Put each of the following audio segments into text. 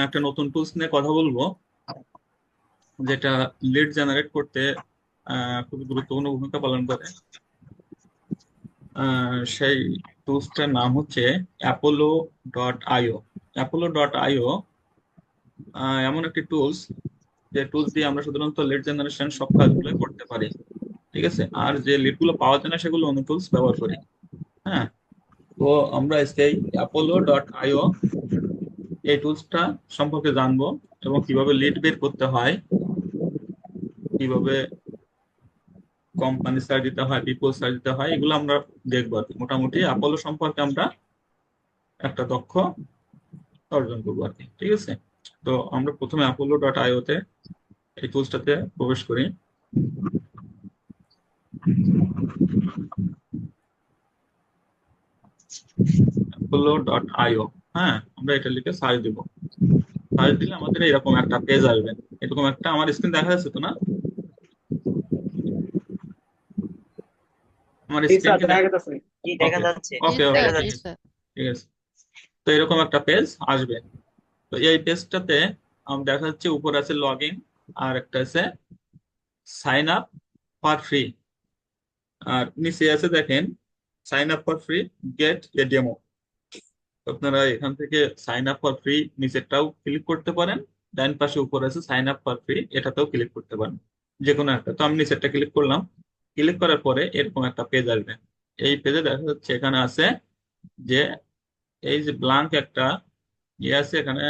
একটা নতুন টুলস নিয়ে কথা বলবো, যেটা লিড জেনারেট করতে খুবই গুরুত্বপূর্ণ ভূমিকা পালন করে। সেই টুলসটার নাম হচ্ছে অ্যাপোলো.io। অ্যাপোলো.io এমন একটি টুলস, যে টুলস দিয়ে আমরা সাধারণত লিড জেনারেশন সব কাজগুলো করতে পারি। ঠিক আছে, আর যে লিড গুলো পাওয়া যায় না সেগুলো অন্য টুলস ব্যবহার করি। হ্যাঁ, তো আমরা সেই অ্যাপোলো.io এই টুলসটা সম্পর্কে জানবো, এবং কিভাবে লিড বের করতে হয়, কিভাবে কোম্পানি সার্চ দিতে হয়, পিপল সার্চ দিতে হয়, এগুলো আমরা দেখবো আর কি। মোটামুটি অ্যাপোলো সম্পর্কে আমরা একটা দক্ষ অর্জন করবো আর কি। ঠিক আছে, তো আমরা প্রথমে অ্যাপোলো.io তে এই টুলসটাতে প্রবেশ করি। অ্যাপোলো.io, হ্যাঁ, আমরা এটা লিখে সার্চ দিব। সার্চ দিলে আমাদের এরকম একটা পেজ আসবে। এরকম একটা, আমার স্ক্রিন দেখা যাচ্ছে তো না? আমার জি স্ক্রিন স্যার, কি দেখা গেছে। জি দেখা ওকে, যাচ্ছে। জি ওকে, ওকে, স্যার, দেখা জি ঠিক যাচ্ছে। আছে, স্যার। ঠিক আছে। তো এরকম একটা পেজ আসবে। তো এই পেজটাতে দেখা যাচ্ছে উপরে আছে লগ ইন, আর একটা আছে সাইন আপ ফর ফ্রি, আর নিচে আছে দেখেন sign up for free, get a demo. আপনারা এখান থেকে সাইন আপ ফর ফ্রি নিচেরটাও ক্লিক করতে পারেন, ডান পাশে উপরে আছে সাইন আপ ফর ফ্রি, এটাতেও ক্লিক করতে পারেন, যে কোনো একটা। তো আমি নিচেরটা ক্লিক করলাম। ক্লিক করার পরে এরকম একটা পেজ আসবে। এই পেজে দেখা যাচ্ছে এখানে আছে যে এই যে ব্লাঙ্ক একটা ইয়ে আছে, এখানে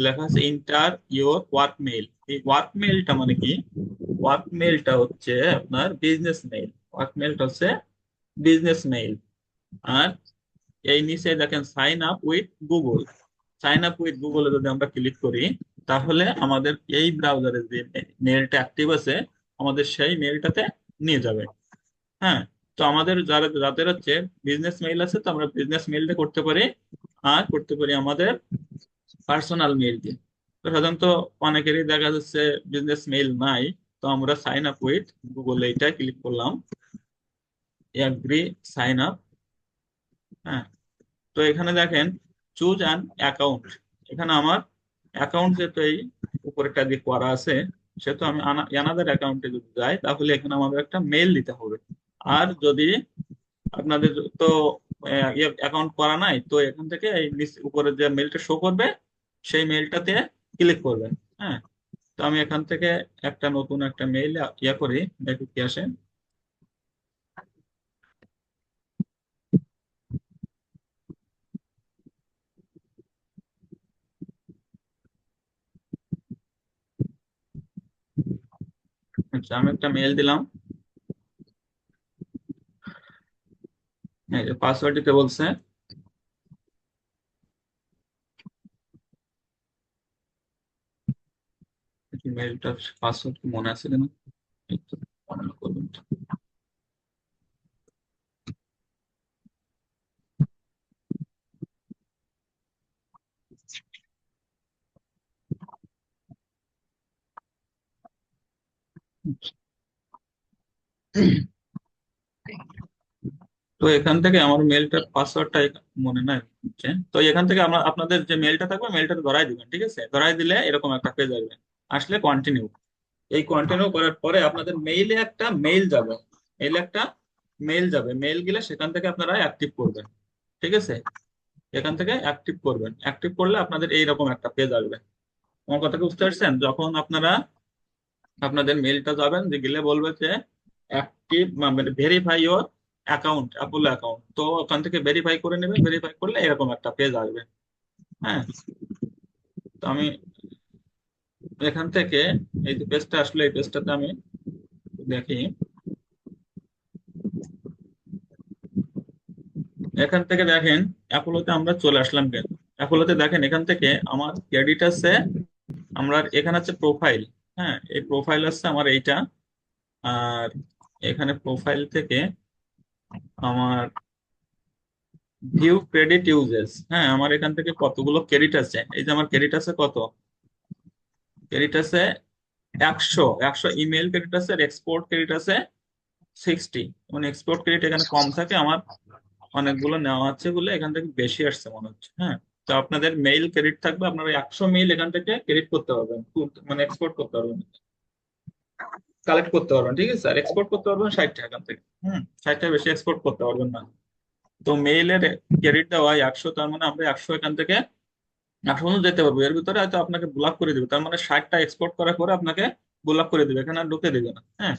লেখা আছে ইন্টার ইওর ওয়ার্ক মেইল। এই ওয়ার্ক মেইলটা মানে কি? ওয়ার্ক মেইলটা হচ্ছে আপনার বিজনেস মেইল। ওয়ার্ক মেইলটা হচ্ছে বিজনেস মেইল। আর এই নিচে দেখেন sign up with Google. Sign up with গুগলে যদি আমরা ক্লিক করি, তাহলে আমাদের এই ব্রাউজারে যে মেইলটা অ্যাক্টিভ আছে, আমাদের সেই মেইলটাতে নিয়ে যাবে। হ্যাঁ, তো আমাদের যারা যাদের হচ্ছে বিজনেস মেইল আছে, তো আমরা বিজনেস মেইলটা করতে পারি, আর করতে পারি আমাদের পার্সোনাল মেইল দিয়ে। তো সাধারণত অনেকেরই দেখা যাচ্ছে বিজনেস মেইল নাই। তো আমরা সাইন আপ উইথ গুগল এইটা ক্লিক করলাম, এগ্রি, সাইন আপ। হ্যাঁ, তো এখানে দেখেন চুজ অ্যান অ্যাকাউন্ট। এখানে আমার অ্যাকাউন্ট যেহেতু এই উপরেরটা দিয়ে করা আছে, সেহেতু আমি অ্যানাদার অ্যাকাউন্টে যদি যাই, তাহলে এখানে আমাদের একটা মেইল দিতে হবে। আর যদি আপনাদের তো অ্যাকাউন্ট করা নাই, তো এখান থেকে এই উপরে যে মেইলটা শো করবে, সেই মেইলটাতে ক্লিক করবেন। হ্যাঁ, তো আমি এখান থেকে একটা নতুন একটা মেইল ইয়া করি, দেখি কি আসে। আচ্ছা, আমি একটা মেইল দিলাম। এই যে পাসওয়ার্ড দিতে বলছে। মেইলটা পাসওয়ার্ড কি মনে আছে কিনা, একটু মনে করবেন তো। তো এখান থেকে আমার মেইলটার পাসওয়ার্ডটা মনে নাই হচ্ছে। তো এখান থেকে আমরা আপনাদের যে মেইলটা থাকবে, মেইলটা ধরাই দিবেন। ঠিক আছে, ধরাই দিলে এরকম একটা পেজ আসবে। আসলে কন্টিনিউ। এই কন্টিনিউ করার পরে আপনাদের মেইলে একটা মেইল যাবে। মেইলে একটা মেইল যাবে, মেইল গেলে সেখান থেকে আপনারা অ্যাক্টিভ করবেন। ঠিক আছে, এখান থেকে অ্যাক্টিভ করবেন। অ্যাক্টিভ করলে আপনাদের এইরকম একটা পেজ আসবে। আমার কথা কি বুঝতে পারছেন? যখন আপনারা আপনাদের মেইলটা যাবেন, যে গেলে বলবে যে অ্যাক্টিভ, মানে verify your account, Apollo account. তো ওখান থেকে ভেরিফাই করে নেবেন। ভেরিফাই করলে এরকম একটা পেজ আসবে। হ্যাঁ, তো আমি এখান থেকে এই যে পেজটা আসলে, এই পেজটাতে আমি দেখি। এখান থেকে দেখেন অ্যাপোলোতে আমরা চলে আসলাম। কেন অ্যাপোলোতে দেখেন, এখান থেকে আমার ক্রেডিট আছে। আমরা এখানে আছে প্রোফাইল। হ্যাঁ, এই প্রোফাইল আছে আমার এইটা। আর এখানে প্রোফাইল থেকে আমার ভিউ ক্রেডিট ইউজেস। হ্যাঁ, আমার এখান থেকে কতগুলো ক্রেডিট আছে। এই যে আমার ক্রেডিট আছে কত, ক্রেডিট আছে 100 ইমেল ক্রেডিট আছে, আর এক্সপোর্ট ক্রেডিট আছে 60। মানে এক্সপোর্ট ক্রেডিট এখানে কম থাকে আমার, অনেকগুলো নেওয়া আছে বলে এখান থেকে বেশি আসছে মনে হচ্ছে। হ্যাঁ, তো আপনাদের মেইল ক্রেডিট থাকবে, আপনারা 100 মেইল এখান থেকে ক্রেডিট করতে পারবেন, মানে এক্সপোর্ট করতে পারবেন, কালেক্ট করতে পারবেন, ঠিক আছে। আর এক্সপোর্ট করতে পারবেন 60 টাকা এখান থেকে। 60 টাকা বেশি এক্সপোর্ট করতে পারবেন না। তো মেইলের ক্রেডিট দেওয়া 100, তার মানে আমরা 100 এখান থেকে 100 পর্যন্ত যেতে পারবো। এর ভিতরে হয়তো আপনাকে ব্লক করে দিবে, তার মানে 60টা এক্সপোর্ট করার পরে আপনাকে ব্লক করে দিবে, এখানে আর ঢুকে দিবে না। হ্যাঁ,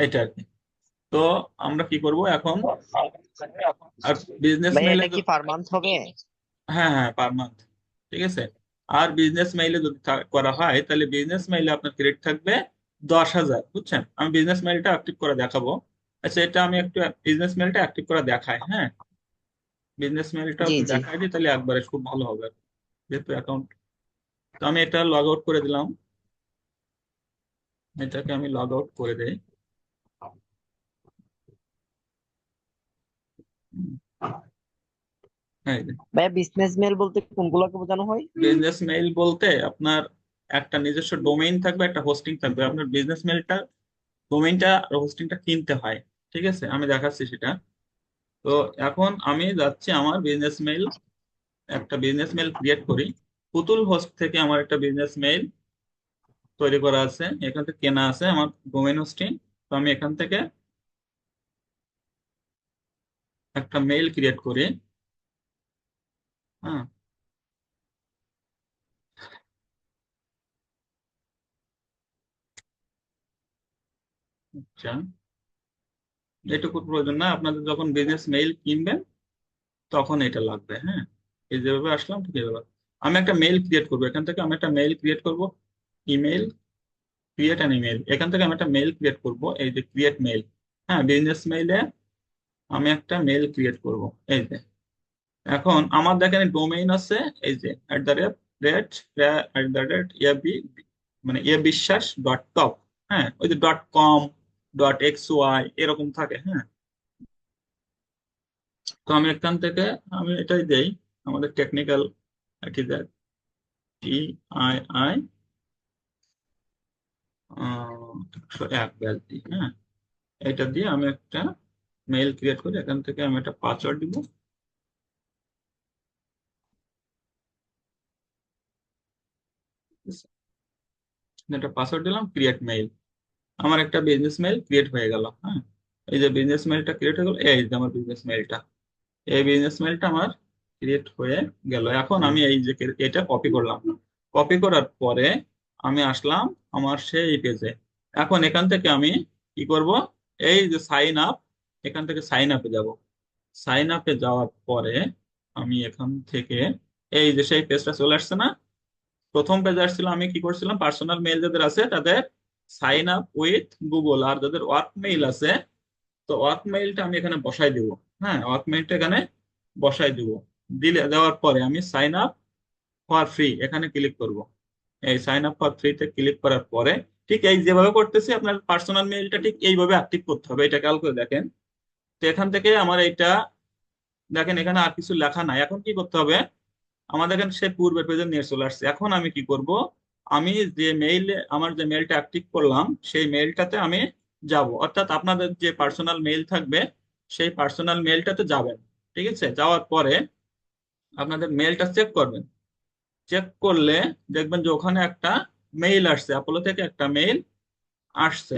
এটা আর কি। তো আমরা কি করব এখন, আর বিজনেস ভাই মেইলে, এটা কি পার মান্থ হবে? হ্যাঁ হ্যাঁ, পার মান্থ, ঠিক আছে। আর বিজনেস মেইলে যদি করা হয়, তাহলে বিজনেস মেইলে আপনার ক্রেডিট থাকবে 10,000, বুঝছেন। আমি বিজনেস মেইলটা অ্যাক্টিভ করে দেখাবো। আচ্ছা, এটা আমি একটু বিজনেস মেইলটা অ্যাক্টিভ করে দেখাই, হ্যাঁ। বিজনেস মেইলটা জি একটু জি। দেখাই দিই, তাহলে একবারে খুব ভালো হবে, যেহেতু অ্যাকাউন্ট। তো আমি এটা লগ আউট করে দিলাম, এটাকে আমি লগ আউট করে দেই। হ্যাঁ, ভাই বিজনেস মেল বলতে কোনগুলোকে বোঝানো হয়? বিজনেস মেইল বলতে আপনার একটা নিজস্ব ডোমেইন থাকবে, একটা হোস্টিং থাকবে। আপনার বিজনেস মেইলটা, ডোমেইনটা আর হোস্টিংটা কিনতে হয়, ঠিক আছে, আমি দেখাচ্ছি সেটা। তো এখন আমি যাচ্ছি আমার বিজনেস মেইল, একটা বিজনেস মেইল ক্রিয়েট করি। পুতুল হোস্ট থেকে আমার একটা বিজনেস মেইল তৈরি করা আছে, এখান থেকে কেনা আছে আমার ডোমেইন হোস্টিং। তো আমি এখান থেকে একটা মেইল ক্রিয়েট করি। হ্যাঁ, আচ্ছা, এটুকু প্রয়োজন না, আপনাদের যখন বিজনেস মেইল কিনবেন তখন এটা লাগবে। হ্যাঁ, এই যেভাবে আসলাম ঠিক এভাবে আমি একটা মেইল ক্রিয়েট করবো। এখান থেকে আমি একটা মেইল ক্রিয়েট করব, ইমেল, ক্রিয়েট অ্যান ইমেল। এখান থেকে আমি একটা মেইল ক্রিয়েট করব, এই যে ক্রিয়েট মেইল। হ্যাঁ, বিজনেস মেইলে আমি একটা মেইল ক্রিয়েট করব, এই যে। এখন আমার দেখেন ডোমেইন আছে, এই যে @রেট @, মানে এ বিশ্বাস .টপ। হ্যাঁ, ওই যে .com, .xy এরকম থাকে। হ্যাঁ, তো আমি এখান থেকে আমি এটাই দেই, আমাদের টেকনিক্যাল কি দেয়, TII 101 ব্যাচ দিই। হ্যাঁ, এটা দিয়ে আমি একটা মেইল ক্রিয়েট করি, এখান থেকে আমি একটা পাসওয়ার্ড দিব। একটা পাসওয়ার্ড দিলাম, ক্রিয়েট মেইল। আমার একটা বিজনেস মেইল ক্রিয়েট হয়ে গেল। হ্যাঁ, এই যে বিজনেস মেইলটা ক্রিয়েট হয়ে গেল, এই যে আমার বিজনেস মেইলটা, এই বিজনেস মেইলটা আমার ক্রিয়েট হয়ে গেল। এখন আমি এই যে এটা কপি করলাম, কপি করার পরে আমি আসলাম আমার সেই পেজে। এখন এখান থেকে আমি কি করব, এই যে সাইন আপ, এখান থেকে সাইন আপে যাব। সাইন আপে যাওয়ার পরে আমি এখান থেকে এই যে সেই পেজটা চলে আসছে না, প্রথম পেজে আসছিল। আমি কি করছিলাম, পার্সোনাল মেইল যাদের আছে তাদের সাইন আপ উইথ গুগল, আর যাদের ওয়ার্ক মেইল আছে, তো ওয়ার্ক মেইলটা আমি এখানে বসাই দিব। হ্যাঁ, ওয়ার্ক মেইলটা এখানে বসাই দিব। দেওয়ার পরে আমি সাইন আপ ফর ফ্রি এখানে ক্লিক করব। এই সাইন আপ ফর ফ্রিতে ক্লিক করার পরে ঠিক এই যেভাবে করতেছি, আপনার পার্সোনাল মেইলটা ঠিক এইভাবে অ্যাক্টিভ করতে হবে, এটা খেয়াল করে দেখেন। তো এখান থেকে আমার এইটা দেখেন, এখানে আর কিছু লেখা নাই। এখন কি করতে হবে, আমাদের এখানে সে পূর্বের পেজে নিয়ে চলে আসছে। এখন আমি কি করব, আমি যে মেইলে, আমার যে মেইলটা অ্যাক্টিভ করলাম সেই মেইলটাতে আমি যাব, অর্থাৎ আপনাদের যে পার্সোনাল মেইল থাকবে সেই পার্সোনাল মেইলটাতে যাবেন। ঠিক আছে, যাওয়ার পরে আপনাদের মেইলটা চেক করবেন। চেক করলে দেখবেন যে ওখানে একটা মেইল আসছে, অ্যাপোলো থেকে একটা মেইল আসছে।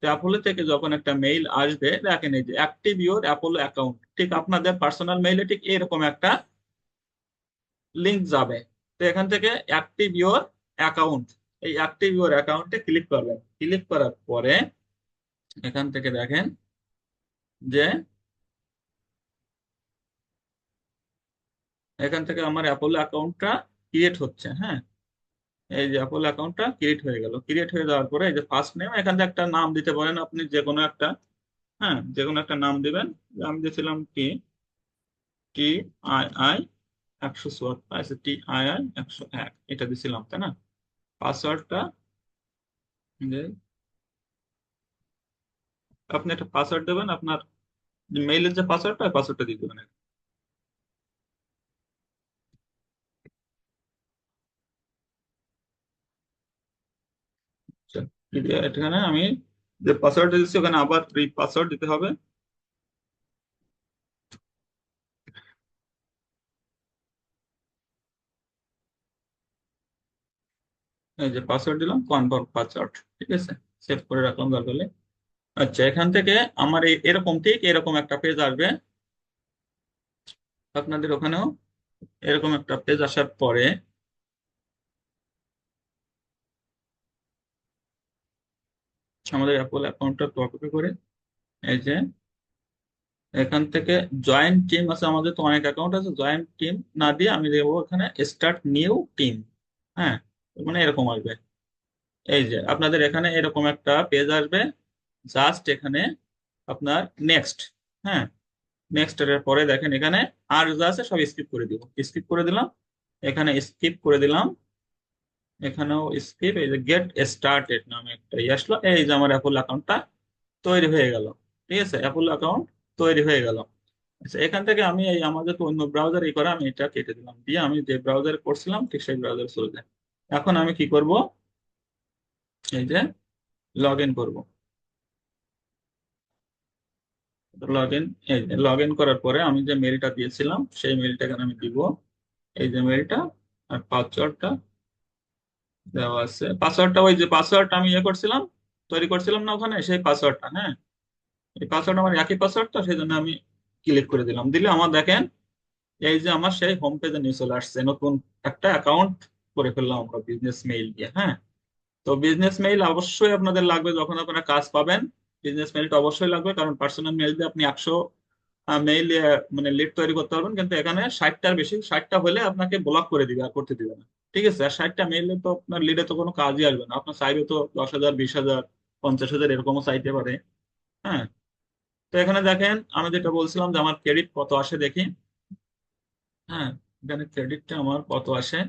তো অ্যাপোলো থেকে যখন একটা মেইল আসবে, দেখেন এই যে অ্যাক্টিভ ইউর অ্যাপোলো অ্যাকাউন্ট, ঠিক আপনাদের পার্সোনাল মেইলে ঠিক এরকম একটা লিংক যাবে। তো এখান থেকে অ্যাক্টিভ ইওর অ্যাকাউন্ট, এই অ্যাক্টিভ ইওর অ্যাকাউন্টে ক্লিক করবেন। ক্লিক করার পরে এখান থেকে দেখেন যে এখান থেকে আমার অ্যাপোলো অ্যাকাউন্টটা ক্রিয়েট হচ্ছে। হ্যাঁ, এই যে অ্যাপোলো অ্যাকাউন্টটা ক্রিয়েট হয়ে গেল। ক্রিয়েট হয়ে যাওয়ার পরে এই যে ফার্স্ট নেম, এখান থেকে একটা নাম দিতে পারেন আপনি যে কোনো একটা। হ্যাঁ, যে কোনো একটা নাম দিবেন। আমি দিয়েছিলাম TII 174, আচ্ছা TII 101 এটা দিছিলাম, তাই না। পাসওয়ার্ডটা, যে আপনি একটা পাসওয়ার্ড দেবেন, আপনার মেইলের যে পাসওয়ার্ডটা, পাসওয়ার্ডটা দিয়ে দেবেন। আচ্ছা, এখানে আমি যে পাসওয়ার্ডটা দিচ্ছি ওখানে আবার পাসওয়ার্ড দিতে হবে। এই যে পাসওয়ার্ড দিলাম, কনফার্ম পাসওয়ার্ড। ঠিক আছে, সেভ করে রাখলাম দরকার হলে। আচ্ছা, এখান থেকে আমার এরকম ঠিক এরকম একটা পেজ আসবে। আপনাদের ওখানেও এরকম একটা পেজ আসার পরে আমাদের অ্যাপল অ্যাকাউন্টটা কপি করে এই যে এখান থেকে জয়েন্ট টিম আছে, আমাদের তো অনেক অ্যাকাউন্ট আছে, জয়েন্ট টিম না দিয়ে আমি দেবো এখানে স্টার্ট নিউ টিম। হ্যাঁ, মানে এরকম আসবে। এই যে আপনাদের এখানে এরকম একটা পেজ আসবে, জাস্ট এখানে আপনার নেক্সট। হ্যাঁ, নেক্সট এর পরে দেখেন এখানে আর যা আছে সব স্কিপ করে দিব, স্কিপ করে দিলাম, এখানে স্কিপ করে দিলাম, এখানেও স্কিপ। এই যে গেট স্টার্টেড নামে একটা আসলো, এই যে আমার অ্যাপল অ্যাকাউন্টটা তৈরি হয়ে গেল। ঠিক আছে, অ্যাপল অ্যাকাউন্ট তৈরি হয়ে গেল। আচ্ছা, এখান থেকে আমি এই আমাদের তো অন্য ব্রাউজার এই করে আমি এটা কেটে দিলাম, দিয়ে আমি যে ব্রাউজারে করছিলাম ঠিক সেই ব্রাউজারে চলে যাই। এখন আমি কি করব, এই যে লগ ইন করবো। লগ ইন, এই যে লগ ইন করার পরে আমি যে মেলটা দিয়েছিলাম সেই মেলটা এখানে আমি দিব। এই যে মেলটা আর পাসওয়ার্ডটা দেওয়া আছে, পাসওয়ার্ডটা ওই যে পাসওয়ার্ডটা আমি ইয়ে করছিলাম, তৈরি করছিলাম না ওখানে, সেই পাসওয়ার্ডটা। হ্যাঁ, এই পাসওয়ার্ড আমার একই পাসওয়ার্ড, তো সেই জন্য আমি ক্লিক করে দিলাম। দিলে আমার দেখেন এই যে আমার সেই হোম পেজে নিয়ে চলে আসছে, নতুন একটা অ্যাকাউন্ট করে ফেললাম আমরা বিজনেস মেইল দিয়ে। হ্যাঁ, তো বিজনেস মেইল অবশ্যই আপনাদের লাগবে যখন আপনারা কাজ পাবেন। বিজনেস মেইলটা অবশ্যই লাগবে, কারণ পার্সোনাল মেইল দিয়ে আপনি 100 মেইল মানে লিড তৈরি করতে পারবেন, কিন্তু এখানে 60টার বেশি, 60টা হলে আপনাকে ব্লক করে দিবে আর করতে দিবে না। ঠিক আছে, আর 60টা মেইলে তো আপনার লিডে তো কোনো কাজই আসবে না, আপনার চাইবে তো 10,000, 20,000, 50,000 এরকমও চাইতে পারে। হ্যাঁ, তো এখানে দেখেন আমি যেটা বলছিলাম যে আমার ক্রেডিট কত আসে দেখি। হ্যাঁ, এখানে ক্রেডিটটা আমার কত আসে।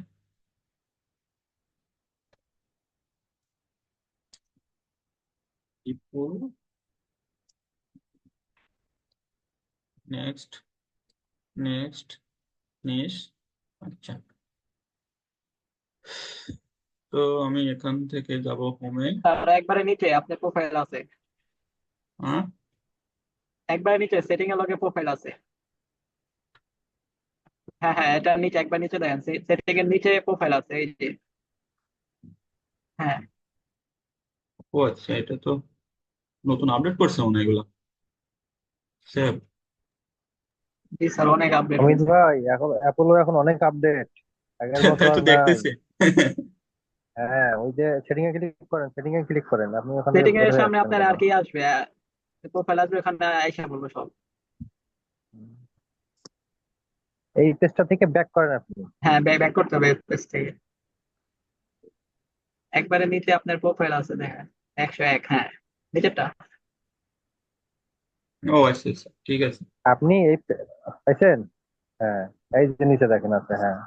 নেক্সট, নেক্সট, নিস। আচ্ছা, তো আমি এখান থেকে যাব হোমে। তার একবারে নিচে আপনার প্রোফাইল আছে, হ্যাঁ, একবারে নিচে সেটিং এর লগে প্রোফাইল আছে। হ্যাঁ হ্যাঁ, এটা নিচে একবার নিচে দেখেন, সেটিং এর নিচে প্রোফাইল আছে এই যে। হ্যাঁ। ও আচ্ছা, এটা তো নতুন আপডেট করছে মনে হয় এগুলো। সেভ। জি স্যার, অনেক আপডেট অমিত হয়েছে। ভাই, এখন অ্যাপোলো এখন অনেক আপডেট, আগের মতো তাই আর তো নাই। দেখতেছি। হ্যাঁ, ওই যে সেটিং এ ক্লিক করেন, আপনি ওখানে সেটিং বের এর হয়ে সামনে আসছেন আপনার কেন? আর কি আসবে, প্রোফাইল আসবে, ওখানে আইসা বলবো সব। এই পেজটা থেকে ব্যাক করেন আপনি। হ্যাঁ, ব্যাক করতে হবে পেজ থেকে। একবারে নিচে আপনার প্রোফাইল আছে দেখেন, 101। হ্যাঁ, নিচেরটা। ও আচ্ছা আচ্ছা, ঠিক আছে। আপনি পাইছেন? হ্যাঁ, এই যে নিচে দেখেন আছে, হ্যাঁ।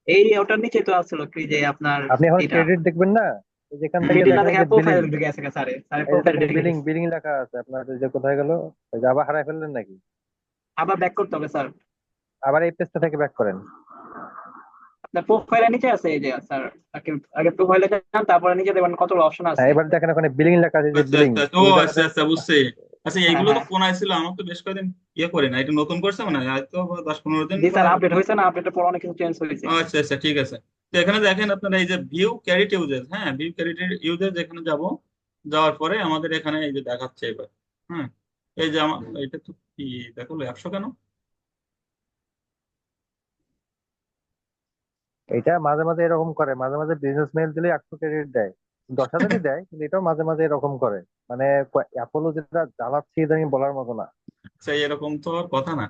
এই ওটার নিচে তো আসলো কি যে আপনার আপনি এখন এটা ক্রেডিট দেখবেন না, এই যেখান থেকে ক্রেডিট না দেখেন এই দেখে যে বিলিং, প্রোফাইল ঢুকে গেছে স্যার, স্যার এই যে প্রোফাইল দেখেন ঢুকে বিলিং গেছে। বিলিং লেখা আছে আপনার, এই যে কোথায় গেল? ওই যে আবার হারাই ফেললেন নাকি? আবার ব্যাক করতে হবে স্যার। আবার এই পেজটা থেকে ব্যাক করেন। আপনার প্রোফাইলের নিচে আছে এই যে স্যার, আগে আগে প্রোফাইলে যান, তারপরে নিচে দেখবেন কতগুলো অপশন হ্যাঁ, আছে। এবার দেখেন ওখানে বিলিং লেখা আছে, যে আচ্ছা বিলিং, আচ্ছা, ও ইউজার আচ্ছা আচ্ছা, বুঝছি। আচ্ছা, হ্যাঁ এইগুলো তো হ্যাঁ। কোন ছিল, আমার তো বেশ কয়েকদিন ইয়ে করি না, এটা নতুন করছে মানে হয়তো 10-15 দিন জি বা স্যার, আপডেট এরকম। হয়েছে না, আপডেটের পর অনেক কিছু চেঞ্জ হয়েছে। আচ্ছা আচ্ছা, ঠিক আছে। তো এখানে দেখেন আপনারা এই যে ভিউ ক্যারিট ইউজেস, হ্যাঁ ভিউ ক্যারিট ইউজেস এখানে যাব, যাওয়ার পরে আমাদের এখানে এই যে দেখাচ্ছে এবার। হ্যাঁ, এই যে আমার এটা তো কি দেখালো 100 কেন? এটা মাঝে মাঝে এরকম করে, মাঝে মাঝে বিজনেস মেইল দিলে 100 ক্রেডিট দেয়, 10,000-ই দেয়, কিন্তু এটাও মাঝে মাঝে এরকম করে। মানে অ্যাপোলো যেটা জ্বালাচ্ছে ইদানিং বলার মতো না। সেই এরকম তো আর কথা না।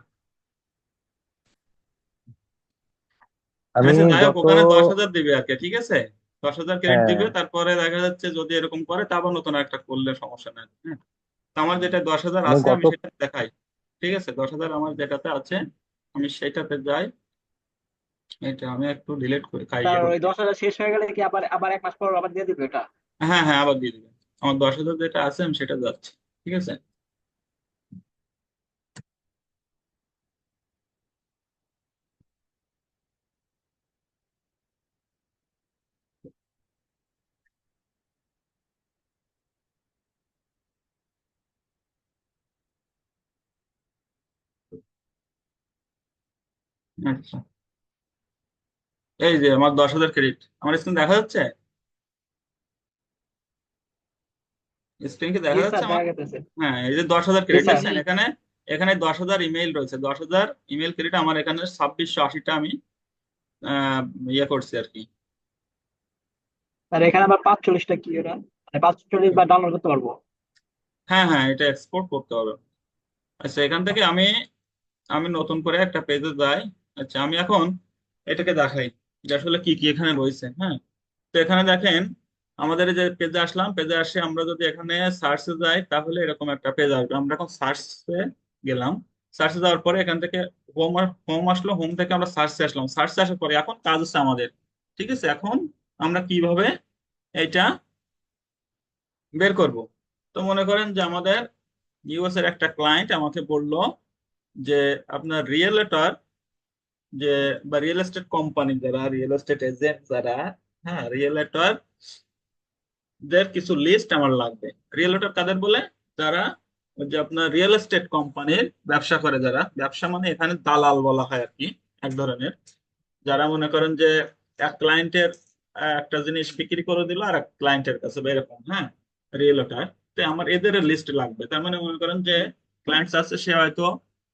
আমি আচ্ছা, যাই হোক, গত, ওখানে 10,000 দিবে আর কি, ঠিক আছে। 10,000 ক্রেডিট হ্যাঁ, দিবে, তারপরে দেখা যাচ্ছে যদি এরকম করে তা আবার নতুন একটা করলে সমস্যা নাই। হ্যাঁ, তো আমার যেটা 10,000 আমি আছে গত, আমি সেটা দেখাই। ঠিক আছে, 10,000 আমার যেটাতে আছে আমি সেটাতে যাই। এটা আমি একটু ডিলিট করে স্যার ইয়ে করে ওই দিই। 10,000 শেষ হয়ে গেলে কি আবার আবার 1 মাস পর আবার দিয়ে দিবে এটা? হ্যাঁ হ্যাঁ, আবার দিয়ে দিবেন। আমার 10,000 যেটা আছে আমি সেটা যাচ্ছি। ঠিক আছে। আচ্ছা, এই যে আমার 10,000 ক্রেডিট আমার স্ক্রিন দেখা যাচ্ছে, স্ক্রিন কি দেখা জি যাচ্ছে স্যার, আমার? দেখা গেছে। হ্যাঁ, এই যে 10,000 জি ক্রেডিট স্যার। দেখছেন এখানে, এখানে 10,000 ইমেইল রয়েছে, 10,000 ইমেইল ক্রেডিট আমার এখানে 2680টা আমি আহ, ইয়ে করছি আর কি। আর এখানে আবার 45টা কি ওটা, মানে 45 বার ডাউনলোড করতে পারবো? হ্যাঁ হ্যাঁ, এটা এক্সপোর্ট করতে হবে। আচ্ছা, এখান থেকে আমি আমি নতুন করে একটা পেজে যাই। আচ্ছা, আমি এখন এটাকে দেখাই যে আসলে কি কি এখানে রয়েছে। হ্যাঁ, তো এখানে দেখেন আমাদের এই যে পেজে আসলাম, পেজে আসে আমরা যদি এখানে সার্চে যাই তাহলে এরকম একটা পেজ আসবে। আমরা এখন সার্চে গেলাম, সার্চে যাওয়ার পরে এখান থেকে হোম, হোম আসলো, হোম থেকে আমরা সার্চে আসলাম, সার্চে আসার পরে এখন কাজ হচ্ছে আমাদের। ঠিক আছে, এখন আমরা কিভাবে এটা বের করব? তো মনে করেন যে আমাদের ইউএস এর একটা ক্লায়েন্ট আমাকে বলল যে আপনার রিয়েলটর যে বা রিয়েল এস্টেট কোম্পানি যারা, রিয়েল এস্টেট এজেন্ট যারা, হ্যাঁ, রিয়েলটর দের কিছু লিস্ট আমার লাগবে। রিয়েলটর কাদের বলে? যারা ওই যে আপনার রিয়েল এস্টেট কোম্পানির ব্যবসা করে, যারা ব্যবসা মানে এখানে দালাল বলা হয় আর কি, এক ধরনের। যারা মনে করেন যে এক ক্লায়েন্টের একটা জিনিস বিক্রি করে দিল আর এক ক্লায়েন্টের কাছে বা এরকম, হ্যাঁ, রিয়েলটর। তো আমার এদের লিস্ট লাগবে। তার মানে মনে করেন যে ক্লায়েন্টস আছে, সে হয়তো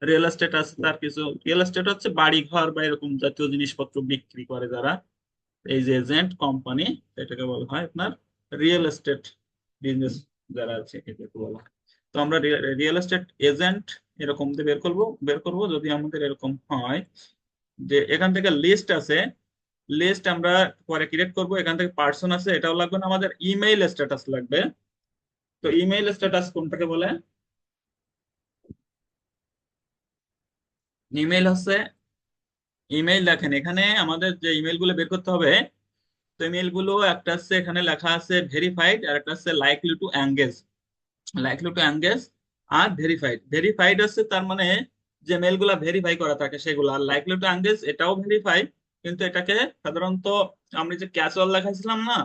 রিয়েল এস্টেট আছে, তার কিছু রিয়েল এস্টেট হচ্ছে বাড়ি ঘর বা এরকম জাতীয় জিনিসপত্র বিক্রি করে যারা, এই যে এজেন্ট কোম্পানি, এটাকে বলা হয় আপনার রিয়েল এস্টেট বিজনেস যারা আছে এটাকে বলা হয়। তো আমরা রিয়েল এস্টেট এজেন্ট এরকম দিয়ে বের করব যদি আমাদের এরকম হয় যে এখান থেকে লিস্ট আছে, লিস্ট আমরা পরে ক্রিয়েট করব। এখান থেকে পার্সন আছে, এটাও লাগবে না আমাদের, ইমেইল স্ট্যাটাস লাগবে। তো ইমেইল স্ট্যাটাস কোনটাকে বলে? ইমেইল হচ্ছে, ইমেইল দেখেন এখানে আমাদের যে ইমেইল গুলো বের করতে হবে, তো ইমেইল গুলো একটা হচ্ছে এখানে লেখা আছে ভেরিফাইড, আর একটা হচ্ছে likely to engage. Likely to engage আর ভেরিফাইড। ভেরিফাইড হচ্ছে তার মানে যে মেল গুলা ভেরিফাই করা থাকে সেগুলো, আর লাইকলি টু এঙ্গেজ এটাও ভেরিফাই, কিন্তু এটাকে সাধারণত আমরা যে ক্যাচুয়াল লেখাইছিলাম না,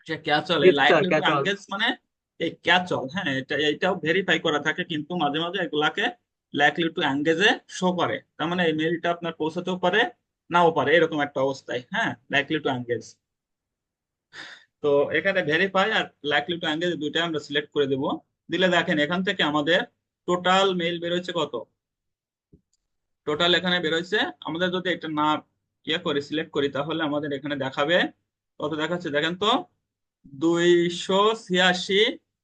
সে ক্যাচল, জি এই sir, likely to catch all. Engage মানে এই ক্যাচল, হ্যাঁ, এটাও ভেরিফাই করা থাকে, কিন্তু মাঝে মাঝে এগুলাকে লাইকলি টু এঙ্গেজে শো করে। তার মানে এই মেইলটা আপনার পৌঁছাতেও পারে, নাও পারে, এরকম একটা অবস্থায়, হ্যাঁ, লাইকলি টু এঙ্গেজ। তো এখানে verify are likely to engage দুইটাই আমরা সিলেক্ট করে দেব। দিলে দেখেন এখান থেকে আমাদের টোটাল মেইল বেরোচ্ছে কত, টোটাল এখানে বেরোচ্ছে। আমাদের যদি এটা না ইয়ে করি, সিলেক্ট করি, তাহলে আমাদের এখানে দেখাবে কত দেখাচ্ছে দেখেন তো, 286,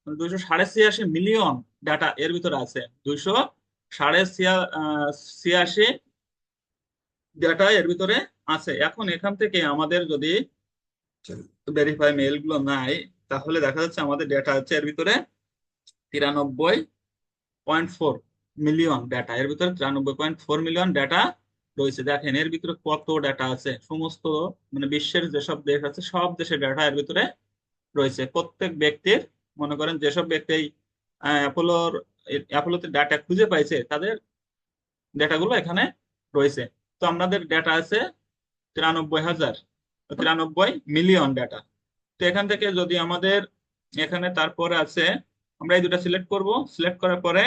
286.5 মিলিয়ন ডাটা এর ভিতরে আছে। 286 ডাটা এর ভিতরে আছে। এখন এখান থেকে আমাদের যদি ভেরিফাই মেইল গুলো নাই, তাহলে দেখা যাচ্ছে আমাদের ডেটা আছে এর ভিতরে 93.4 মিলিয়ন ডাটা, এর ভিতরে 93.4 মিলিয়ন ডাটা রয়েছে। দেখেন এর ভিতরে কত ডাটা আছে, সমস্ত মানে বিশ্বের যেসব দেশ আছে সব দেশের ডাটা এর ভিতরে রয়েছে। প্রত্যেক ব্যক্তির, মনে করেন যেসব ব্যক্তি অ্যাপোলোর অ্যাপোলোতে ডাটা খুঁজে পাইছে তাদের ডেটাগুলো এখানে রয়েছে। তো আমাদের ডেটা আছে 93,000, 93 মিলিয়ন ডেটা। তো এখান থেকে যদি আমাদের এখানে তারপরে আছে, আমরা এই দুটা সিলেক্ট করব, সিলেক্ট করার পরে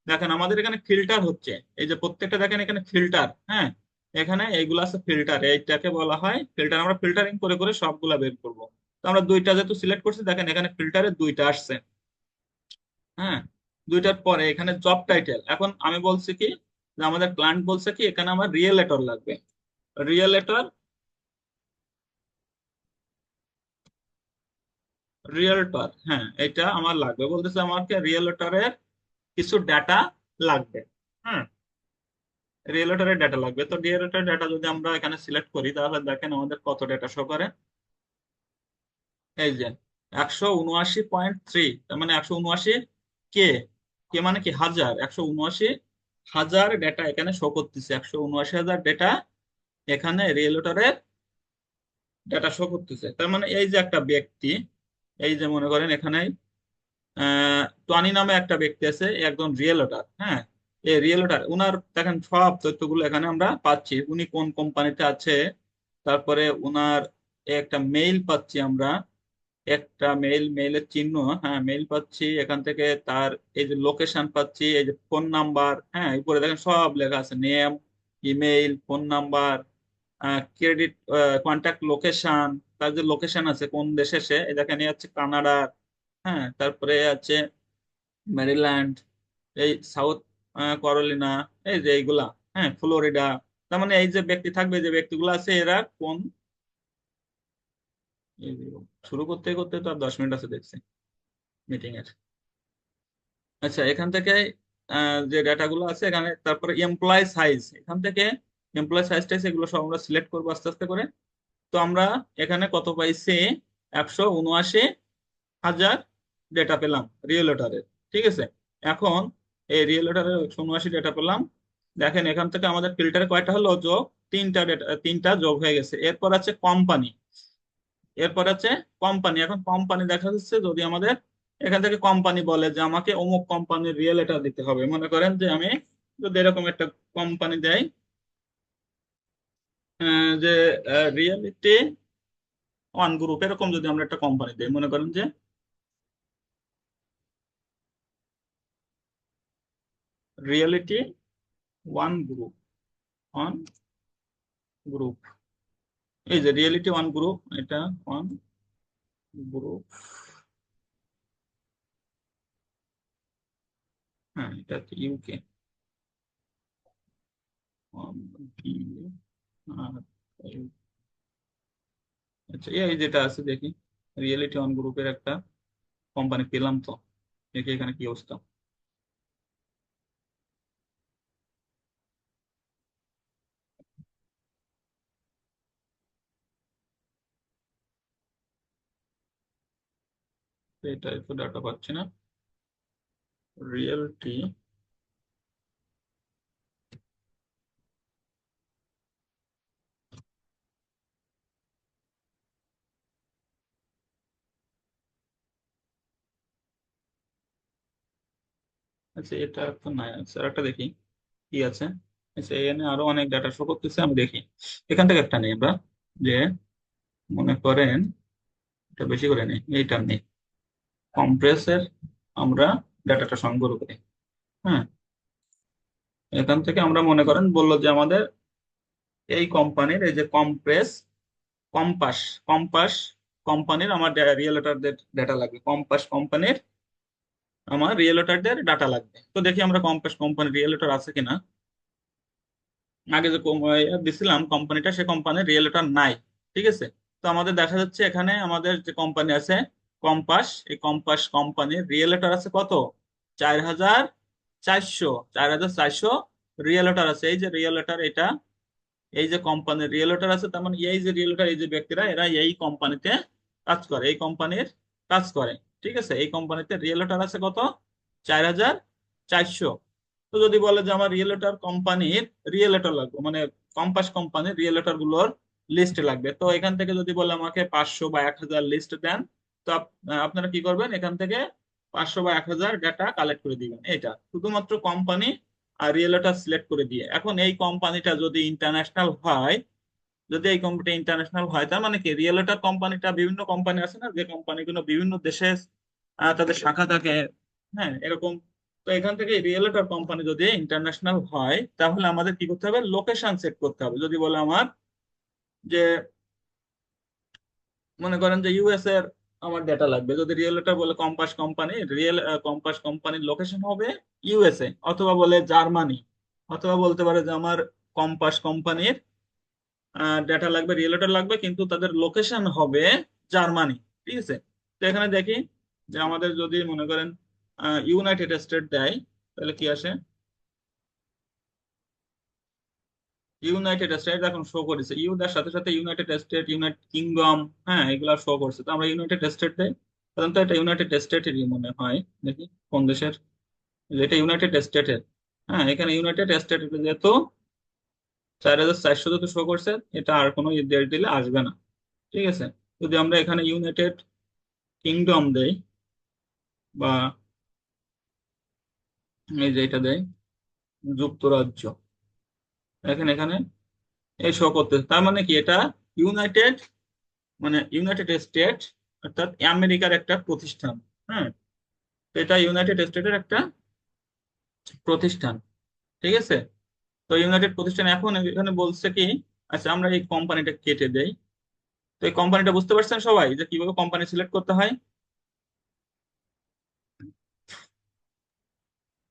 দেখেন আমাদের এখানে ফিল্টার হচ্ছে, এই যে প্রত্যেকটা দেখেন এখানে ফিল্টার, হ্যাঁ, এখানে এইগুলো আছে ফিল্টার, এইটাকে বলা হয় ফিল্টার। আমরা ফিল্টারিং করে করে সবগুলা বের করব। তো আমরা দুইটা যেহেতু সিলেক্ট করছি, দেখেন এখানে ফিল্টারে দুইটা আসছে, হ্যাঁ, দুইটার পরে এখানে জব টাইটেল। এখন আমি বলছি কি যে আমাদের ক্লায়েন্ট বলছে কি এখানে আমার রিয়েলেটর লাগবে, রিয়েলেটর, রিয়েলটর, হ্যাঁ, এটা আমার লাগবে, বলতেছে আমাকে রিয়েলটরের কিছু ডাটা লাগবে। হ্যাঁ, রিয়েলটরের ডাটা লাগবে। তো রিয়েলটরের ডাটা যদি আমরা এখানে সিলেক্ট করি তাহলে দেখেন আমাদের কত ডাটা শো করে, এই যে 179.3, তার মানে 179 কে, কে মানে কি হাজার, 179,000 ডেটা এখানে শো করতেছে, 179,000 ডেটা এখানে রিয়েলটরের ডেটা শো করতেছে। তার মানে এই যে একটা ব্যক্তি, এই যে মনে করেন এখানে টনি নামে একটা ব্যক্তি আছে, এ একজন রিয়েলটর, হ্যাঁ, এই রিয়েলটর উনার দেখেন সব তথ্যগুলো এখানে আমরা পাচ্ছি, উনি কোন কোম্পানিতে আছে, তারপরে উনার একটা মেইল পাচ্ছি আমরা, একটা মেইলের চিহ্ন, হ্যাঁ, মেইল পাচ্ছি এখান থেকে, তার এই যে লোকেশন পাচ্ছি, এই যে ফোন নাম্বার, হ্যাঁ, উপরে দেখেন সব লেখা আছে, name, email, phone number, credit contact location, তার যে লোকেশন আছে কোন দেশে সে, এই দেখেন এই হচ্ছে কানাডা, হ্যাঁ, তারপরে আছে মেরিল্যান্ড, এই সাউথ ক্যারোলিনা, এই যে এইগুলা, হ্যাঁ, ফ্লোরিডা। তার মানে এই যে ব্যক্তি থাকবে, যে ব্যক্তিগুলো আছে এরা কোন, এই যে শুরু করতে করতে তো আর 10 মিনিট আছে দেখছি মিটিং এর। আচ্ছা, এখান থেকে যে ডাটাগুলো আছে এখানে, তারপরে এমপ্লয় সাইজ, এখান থেকে এমপ্লয় সাইজ টাইজ এগুলো সব আমরা সিলেক্ট করবো আস্তে আস্তে করে। তো আমরা এখানে কত পাইছি, 179,000 ডেটা পেলাম রিয়েলেটারের। ঠিক আছে, এখন এই রিয়েলেটারের 179 ডেটা পেলাম। দেখেন এখান থেকে আমাদের ফিল্টারে কয়টা হলো যোগ, তিনটা ডেটা, তিনটা যোগ হয়ে গেছে। এরপর আছে কোম্পানি, এরপর আছে কোম্পানি। এখন কোম্পানি দেখা যাচ্ছে যদি আমাদের এখান থেকে কোম্পানি বলে যে আমাকে অমুক কোম্পানির রিয়েলেটার দিতে হবে, মনে করেন যে আমি যদি এরকম একটা কোম্পানি দেয়, যে রিয়েলিটি ওয়ান গ্রুপ, এরকম যদি আমরা একটা কোম্পানি দিই, মনে করেন যে reality one group, one group, এই যে রিয়েলিটি ওয়ান গ্রুপ, এটা ওয়ান গ্রুপ, হ্যাঁ এটা হচ্ছে ইউকে, আচ্ছা এই যেটা আছে দেখি, রিয়েলিটি ওয়ান গ্রুপের একটা কোম্পানি পেলাম তো, দেখি এখানে কি অবস্থা। এটা একটু ডাটা পাচ্ছি না, রিয়েলিটি, আচ্ছা এটা তো নাই, আচ্ছা একটা দেখি কি আছে। আচ্ছা এখানে আরো অনেক ডাটা শো করতেছে, আমি দেখি এখান থেকে একটা নেই আমরা, যে মনে করেন এটা বেশি করে নেই, এইটা নেই, কম্প্রেসের আমরা ডাটাটা সংগ্রহ করি। হ্যাঁ, এখান থেকে আমরা মনে করেন বললো যে আমাদের এই কোম্পানির এই যে কম্প্রেস, কম্পাস, কম্পাস কোম্পানির আমার রিয়েলেটরদের ডাটা লাগবে, কম্পাস কোম্পানির আমার রিয়েলেটরদের ডাটা লাগবে। তো দেখি আমরা কম্পাস কোম্পানির রিয়েলেটর আছে কিনা। আগে যে দিছিলাম কোম্পানিটা, সে কোম্পানির রিয়েলেটর নাই। ঠিক আছে, তো আমাদের দেখা যাচ্ছে এখানে আমাদের যে কোম্পানি আছে কম্পাস, এই কম্পাস কোম্পানির রিয়েলেটর আছে কত, 4,400, 4,400 রিয়েলেটর আছে। এই যে রিয়েলেটর এটা, এই যে কোম্পানির রিয়েলটর আছে, তার মানে এই যে রিয়েলটর, এই যে ব্যক্তিরা এরা এই কোম্পানিতে কাজ করে, এই কোম্পানির কাজ করে। ঠিক আছে, এই কোম্পানিতে রিয়েলটর আছে কত, 4,400। তো যদি বলে যে আমার রিয়েলটর কোম্পানির রিয়েলটর লাগবে, মানে কম্পাস কোম্পানির রিয়েলটর গুলোর লিস্ট লাগবে, তো এখান থেকে যদি বলে আমাকে 500 বা 1,000 লিস্ট দেন, তো আপনারা কি করবেন, এখান থেকে 500 বা 1,000 ডাটা কালেক্ট করে দিবেন। এটা শুধুমাত্র কোম্পানি আর রিয়েলটর সিলেক্ট করে দিয়ে। এখন এই কোম্পানিটা যদি ইন্টারন্যাশনাল হয়, যদি এই কোম্পানিটা ইন্টারন্যাশনাল হয়, তার মানে কি রিয়েলটর কোম্পানিটা, বিভিন্ন কোম্পানি আছে না যে কোম্পানিগুলো বিভিন্ন দেশে তাদের শাখা থাকে, হ্যাঁ এরকম। তো এখান থেকে রিয়েলটর কোম্পানি যদি ইন্টারন্যাশনাল হয়, তাহলে আমাদের কি করতে হবে, লোকেশন সেট করতে হবে। যদি বলে আমার যে মনে করেন যে ইউএস এর আমার ডেটা লাগবে, যদি রিয়েলটর বলে কম্পাস কোম্পানি, কম্পাস কোম্পানির লোকেশন হবে ইউএসএ, অথবা বলে জার্মানি, অথবা বলতে পারে যে আমার কম্পাস কোম্পানির ডেটা লাগবে, রিয়েলেটর লাগবে, কিন্তু তাদের লোকেশন হবে জার্মানি। ঠিক আছে, তো এখানে দেখি যে আমাদের যদি মনে করেন ইউনাইটেড স্টেট দেয়, তাহলে কি আসে, ইউনাইটেড স্টেট এখন শো করেছে, ইউটার সাথে সাথে ইউনাইটেড স্টেট, ইউনাইটেড কিংডম, হ্যাঁ এগুলা শো করছে। তো আমরা ইউনাইটেড স্টেট দেই, সাধারণত এটা ইউনাইটেড স্টেটেরই মনে হয়, দেখি কোন দেশের, এটা ইউনাইটেড স্টেটের। হ্যাঁ, এখানে ইউনাইটেড স্টেটের যেহেতু 4,400 যত শো করছে, এটা আর কোনো দেশ দিলে আসবে না। ঠিক আছে, যদি আমরা এখানে ইউনাইটেড কিংডম দেই, বা এই যে এটা দেয় যুক্তরাজ্য, এখানে এখানে এই শো করতেছে, তার মানে কি এটা ইউনাইটেড, মানে ইউনাইটেড স্টেট, অর্থাৎ আমেরিকার একটা প্রতিষ্ঠান। হ্যাঁ, তো এটা ইউনাইটেড স্টেটের একটা প্রতিষ্ঠান। ঠিক আছে, তো ইউনাইটেড প্রতিষ্ঠান এখন এখানে বলছে কি আচ্ছা, আমরা এই কোম্পানিটা কেটে দেই। তো এই কোম্পানিটা বুঝতে পারছেন সবাই যে কিভাবে কোম্পানি সিলেক্ট করতে হয়?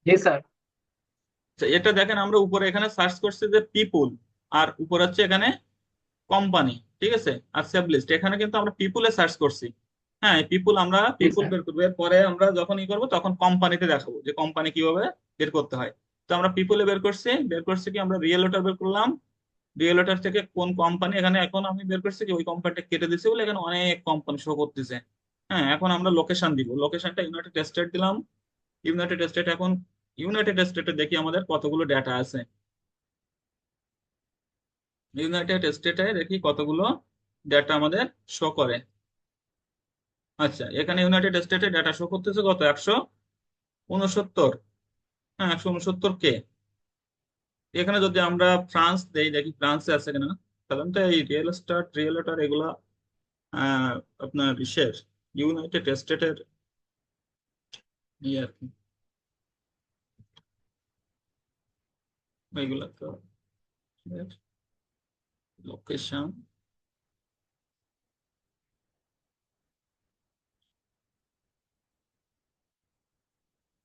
জি স্যার। আচ্ছা, এটা দেখেন আমরা উপরে এখানে সার্চ করছি যে পিপুল, আর উপর হচ্ছে এখানে কোম্পানি, ঠিক আছে, আর সেভ লিস্ট। এখানে কিন্তু আমরা পিপুলে সার্চ করছি। হ্যাঁ, পিপুল, আমরা জি পিপুল স্যার। বের করবো, এরপরে আমরা যখন ই করবো তখন কোম্পানিতে দেখাবো যে কোম্পানি কিভাবে বের করতে হয়। তো আমরা পিপুলে বের করছি কি আমরা রিয়েলটর বের করলাম। রিয়েলটর থেকে কোন কোম্পানি, এখানে এখন আমি বের করছি কি ওই কোম্পানিটা কেটে দিছি বলে এখানে অনেক কোম্পানি শো করতেছে। হ্যাঁ, এখন আমরা লোকেশন দিব, লোকেশনটা ইউনাইটেড স্টেট দিলাম। ইউনাইটেড স্টেট, এখন ইউনাইটেড স্টেটে দেখি আমাদের কতগুলো ডেটা আছে। ইউনাইটেড স্টেটে দেখি কতগুলো ডেটা আমাদের শো করে। আচ্ছা, এখানে ইউনাইটেড স্টেটে ডেটা শো করতেছে কত, 169। হ্যাঁ, 169 কে। এখানে যদি আমরা ফ্রান্স দেই, দেখি ফ্রান্সে আছে কিনা। সাধারণত এই রিয়েলস্টার এগুলা আহ, আপনার ইসের ইউনাইটেড স্টেটের ইয়ে আর কি, এগুলা তো লোকেশন।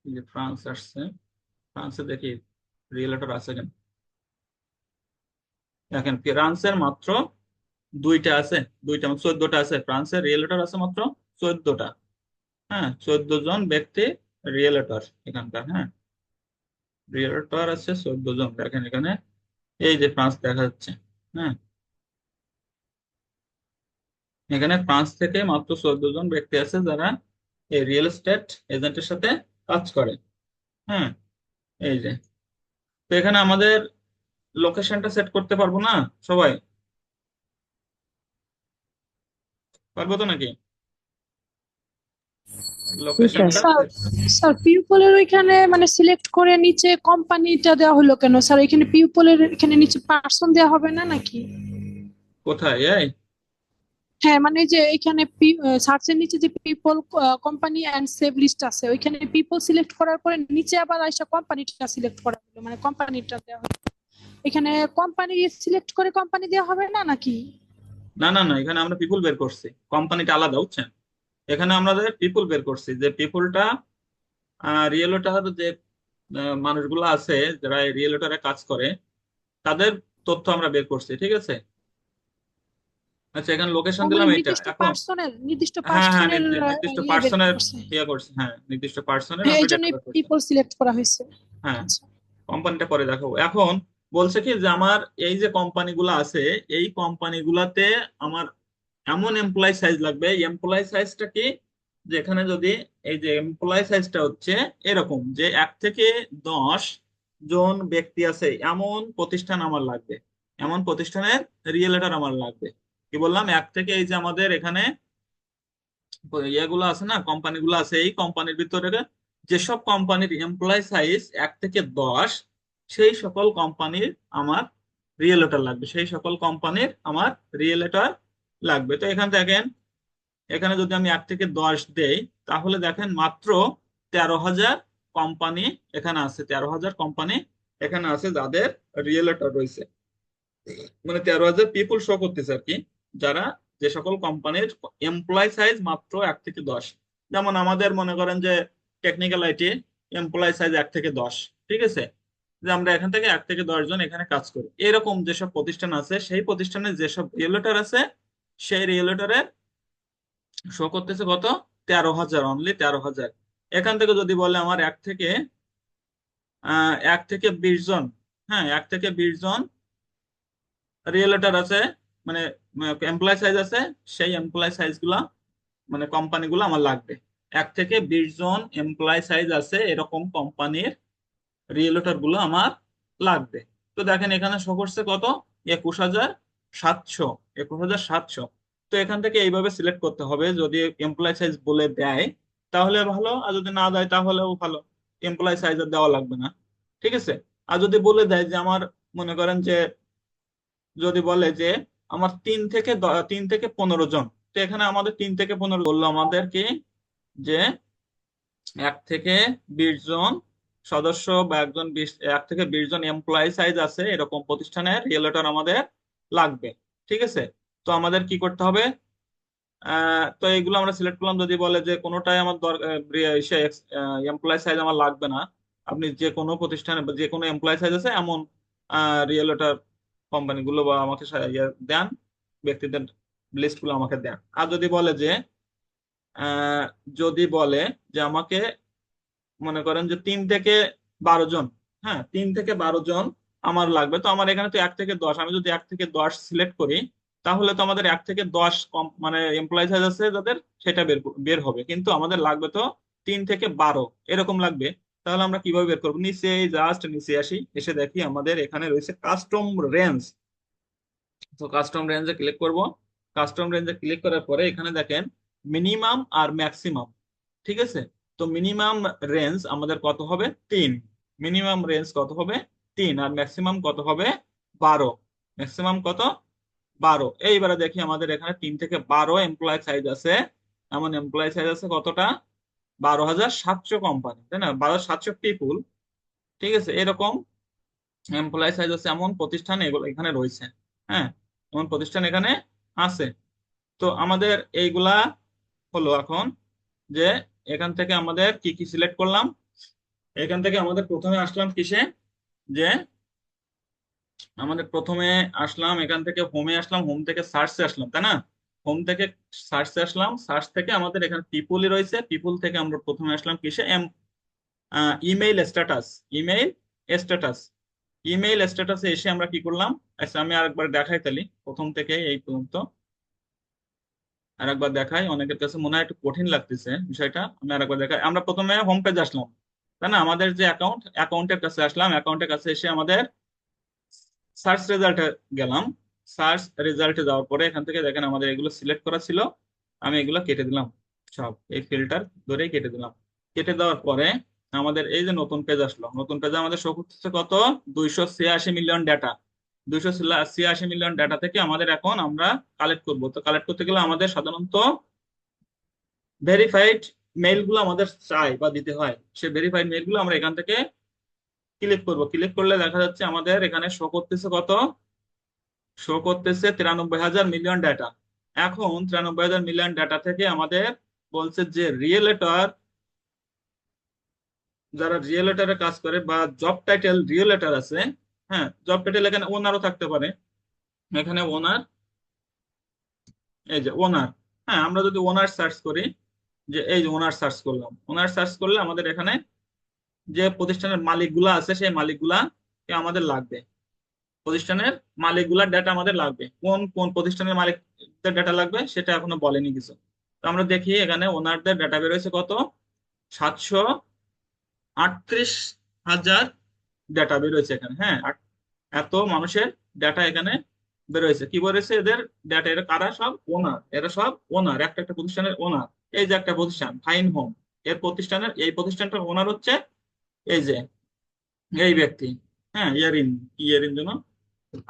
যে ফ্রান্স আসছে, ফ্রান্সে দেখি রিয়েলটর আছে কিনা। দেখেন ফ্রান্সের মাত্র দুইটা আছে, দুইটা মানে 14টা আছে, ফ্রান্সের রিয়েলটর আছে মাত্র 14টা। হ্যাঁ, 14 জন ব্যক্তি রিয়েলটর এখানকার। হ্যাঁ, রিয়েলটর আছে 14 জন, দেখেন এখানে এই যে ফ্রান্স দেখা যাচ্ছে। হ্যাঁ, এখানে ফ্রান্স থেকে মাত্র 14 জন ব্যক্তি আছে যারা এই রিয়েল এস্টেট এজেন্টের সাথে কাজ করে। হ্যাঁ, এই যে, তো এখানে আমাদের লোকেশনটা সেট করতে পারবো না সবাই? পারবো তো নাকি লোকেশনটা স্যার স্যার পিউপলের ওইখানে মানে সিলেক্ট করে নিচে কোম্পানিটা দেওয়া হলো কেন স্যার? এখানে পিউপলের এখানে নিচে পার্সন দেওয়া হবে না নাকি? কোথায়? এই হ্যাঁ, মানে যে এখানে সার্চের নিচে যে people company and save list আছে, ওইখানে পিপল সিলেক্ট করার পরে নিচে আবার আইসা কোম্পানিটা সিলেক্ট করা হলো, মানে কোম্পানিটা দেওয়া হলো। এখানে কোম্পানি সিলেক্ট করে কোম্পানি দেওয়া হবে না নাকি? না না না, এখানে আমরা পিপুল বের করছি, কোম্পানিটা আলাদা, বুঝছেন? এখানে আমাদের পিপুল বের করছি, যে পিপুলটা রিয়েলটার যে মানুষগুলো আছে যারা রিয়েলটারে কাজ করে, তাদের তথ্য আমরা বের করছি, ঠিক আছে। আচ্ছা, এখানে লোকেশন ও মানে দিলাম এইটা নির্দিষ্ট এখন। পার্সনের নির্দিষ্ট হ্যাঁ হ্যাঁ, পার্সনের নির্দিষ্ট ইয়ে বের পার্সনের করছে। ইয়ে করছি, হ্যাঁ নির্দিষ্ট পার্সনের হ্যাঁ, আমরা এই জন্য ডেটা বের করছি। পিপল সিলেক্ট করা হয়েছে। হ্যাঁ, আচ্ছা। কোম্পানিটা পরে দেখাবো। এখন বলছে কি যে আমার এই যে কোম্পানিগুলো আছে, এই কোম্পানিগুলাতে আমার এমন এমপ্লয় সাইজ লাগবে। এমপ্লয় সাইজটা কি, যে এখানে যদি এই যে এমপ্লয় সাইজটা হচ্ছে এরকম, যে 1 থেকে 10 জন ব্যক্তি আছে এমন প্রতিষ্ঠান আমার লাগবে, এমন প্রতিষ্ঠানের রিয়েলেটর আমার লাগবে। কি বললাম, এক থেকে এই যে আমাদের এখানে ইয়েগুলো আছে না, কোম্পানিগুলো আছে, এই কোম্পানির ভিতরে যেসব কোম্পানির এমপ্লয় সাইজ 1 থেকে 10, সেই সকল কোম্পানির আমার রিয়েলেটর লাগবে, সেই সকল কোম্পানির আমার রিয়েলেটর লাগবে। তো এখানে দেখেন, এখানে যদি আমি 1 থেকে 10 দেই, তাহলে দেখেন মাত্র 13,000 কোম্পানি এখানে আছে, 13,000 কোম্পানি এখানে আছে যাদের রিয়েলেটর রয়েছে। মানে 13,000 পিপুল শো করতেছে আর কি, যারা যে সকল কোম্পানির এমপ্লয় সাইজ মাত্র 1 থেকে 10। যেমন আমাদের মনে করেন যে টেকনিক্যাল আইটি এমপ্লয় সাইজ 1 থেকে 10, ঠিক আছে, যে আমরা এখান থেকে 1 থেকে 10 জন এখানে কাজ করি। এরকম যেসব প্রতিষ্ঠান আছে, সেই প্রতিষ্ঠানে যেসব রিয়েলেটর আছে, সেই রিয়েলেটরের শো করতেছে কত, 13,000, অনলি 13,000। এখান থেকে যদি বলে আমার 1 থেকে 20 জন, হ্যাঁ 1 থেকে 20 জন রিয়েলেটর আছে, মানে এমপ্লয় সাইজ আছে, সেই এমপ্লয় সাইজ গুলা মানে কোম্পানিগুলো আমার লাগবে। 1 থেকে 20 জন এমপ্লয় সাইজ আছে এরকম কোম্পানির রিয়েলেটর গুলো আমার লাগবে। তো দেখেন এখানে শো করছে কত, 21,700, 21,700। তো এখান থেকে এইভাবে সিলেক্ট করতে হবে, যদি এমপ্লয় সাইজ বলে দেয় তাহলে ভালো, আর যদি না দেয় তাহলেও ভালো, এমপ্লয় সাইজ আর দেওয়া লাগবে না, ঠিক আছে। আর যদি বলে দেয় যে আমার, মনে করেন যে যদি বলে যে আমার 3 থেকে 15 জন, তো এখানে আমাদের 3 থেকে 15 বললো আমাদেরকে যে 1 থেকে 20 জন সদস্য বা 1 থেকে 20 জন এমপ্লয় সাইজ আছে এরকম প্রতিষ্ঠানের রিয়েলেটর আমাদের লাগবে। ঠিক আছে, তো আমাদের কি করতে হবে? তো এইগুলো আমরা সিলেক্ট করলাম। যদি বলে যে কোনোটাই আমার এমপ্লয় সাইজ আমার লাগবে না, আপনি যে কোনো প্রতিষ্ঠানে বা যে কোনো এমপ্লয় সাইজ আছে এমন রিয়েলটর কোম্পানিগুলো বা আমাকে দেন, ব্যক্তিদের লিস্টগুলো আমাকে দেন। আর যদি বলে যে আহ, যদি বলে যে আমাকে মনে করেন যে 3 থেকে 12 জন, হ্যাঁ 3 থেকে 12 জন আমার লাগবে, তো আমার এখানে তো 1 থেকে 10, আমি যদি 1 থেকে 10 সিলেক্ট করি তাহলে তো আমাদের 1 থেকে 10 কম মানে এমপ্লয়িজ আছে যাদের, সেটা বের বের হবে, কিন্তু আমাদের লাগবে তো 3 থেকে 12 এরকম লাগবে। তাহলে আমরা কিভাবে বের করবো? নিচে জাস্ট নিচে আসি, এসে দেখি আমাদের এখানে রয়েছে কাস্টম রেঞ্জ। তো কাস্টম রেঞ্জে ক্লিক করব। কাস্টম রেঞ্জে ক্লিক করার পরে এখানে দেখেন মিনিমাম আর ম্যাক্সিমাম। ঠিক আছে, তো মিনিমাম রেঞ্জ আমাদের কত হবে? 3। মিনিমাম রেঞ্জ কত হবে? 3। আর ম্যাক্সিমাম কত হবে? 12। ম্যাক্সিমাম কত? 12। এইবারে দেখি আমাদের এখানে 3 থেকে 12 এমপ্লয় সাইজ আছে। এমন এমপ্লয় সাইজ আছে কতটা? 12,700 কোম্পানি, তাই না? 12,700 পিপুল। ঠিক আছে, এরকম এমপ্লয় সাইজ আছে এমন প্রতিষ্ঠান এগুলো এখানে রয়েছে। হ্যাঁ, এমন প্রতিষ্ঠান এখানে আছে। তো আমাদের এইগুলা হলো এখন যে এখান থেকে আমাদের কি কি সিলেক্ট করলাম। এখান থেকে আমাদের প্রথমে আসলাম কিসে? যে আমাদের প্রথমে আসলাম এখান থেকে হোমে আসলাম, হোম থেকে সার্চে আসলাম, তাই না? হোম থেকে সার্চে আসলাম, সার্চ থেকে আমাদের এখানে পিপুলই রয়েছে। পিপুল থেকে আমরা প্রথমে আসলাম কিসে? Email status. Email status. Email স্ট্যাটাসে এসে আমরা কি করলাম? আচ্ছা আমি আরেকবার দেখাই তালি প্রথম থেকে এই পর্যন্ত, আরেকবার দেখাই। অনেকের কাছে মনে হয় একটু কঠিন লাগতেছে বিষয়টা, আমি আরেকবার দেখাই। আমরা প্রথমে হোম পেজ আসলাম, তাই না? আমাদের যে অ্যাকাউন্টের কাছে আসলাম, অ্যাকাউন্টের কাছে এসে আমাদের সার্চ রেজাল্টে গেলাম। সার্চ রেজাল্টে যাওয়ার পরে এখান থেকে দেখেন আমাদের এগুলো সিলেক্ট করা ছিল, আমি এগুলো কেটে দিলাম। সব এই ফিল্টার ধরেই কেটে দিলাম। কেটে দেওয়ার পরে আমাদের এই যে নতুন পেজ আসলো, নতুন পেজে আমাদের শো করতেছে কত? 286 মিলিয়ন ডাটা। 286 মিলিয়ন ডাটা থেকে আমাদের এখন আমরা কালেক্ট করব। তো কালেক্ট করতে গেলে আমাদের সাধারণত ভেরিফাইড মেইল গুলো আমাদের চাই বা দিতে হয়। সে ভেরিফাইড মেইল গুলো আমরা এখান থেকে ক্লিক করব। ক্লিক করলে দেখা যাচ্ছে আমাদের এখানে শো করতেছে কত? শো করতেছে 93,000 মিলিয়ন ডাটা। এখন 93,000 মিলিয়ন ডাটা থেকে আমাদের বলছে যে রিয়েলেটর, যারা রিয়েলেটরে কাজ করে বা জব টাইটেল রিয়েলেটর আছে, হ্যাঁ জব টাইটেল এখানে ওনারও থাকতে পারে। এখানে ওনার, এই যে ওনার, হ্যাঁ আমরা যদি ওনার সার্চ করি, যে এই যে ওনার সার্চ করলাম, ওনার সার্চ করলে আমাদের এখানে যে প্রতিষ্ঠানের মালিকগুলা আছে সেই মালিকগুলা কে আমাদের লাগবে। প্রতিষ্ঠানের মালিকগুলার ডাটা আমাদের লাগবে। কোন কোন প্রতিষ্ঠানের মালিকদের ডাটা লাগবে সেটা এখনো বলেনি কিছু। তো আমরা দেখি এখানে ওনারদের ডাটা বেরোয়েছে কত? 738,000 ডাটা বেরোয়েছে এখানে। হ্যাঁ, এত মানুষের ডাটা এখানে বেরোয়েছে। কি বলেছে এদের ডাটা? এরা কারা? সব ওনার। এরা সব ওনার, একটা একটা প্রতিষ্ঠানের ওনার। এই যে একটা প্রতিষ্ঠান ফাইন হোম, এর প্রতিষ্ঠানের, এই প্রতিষ্ঠানটার ওনার হচ্ছে এই যে এই ব্যক্তি। হ্যাঁ, ইয়ারিন, কি ইয়ারিন যেন,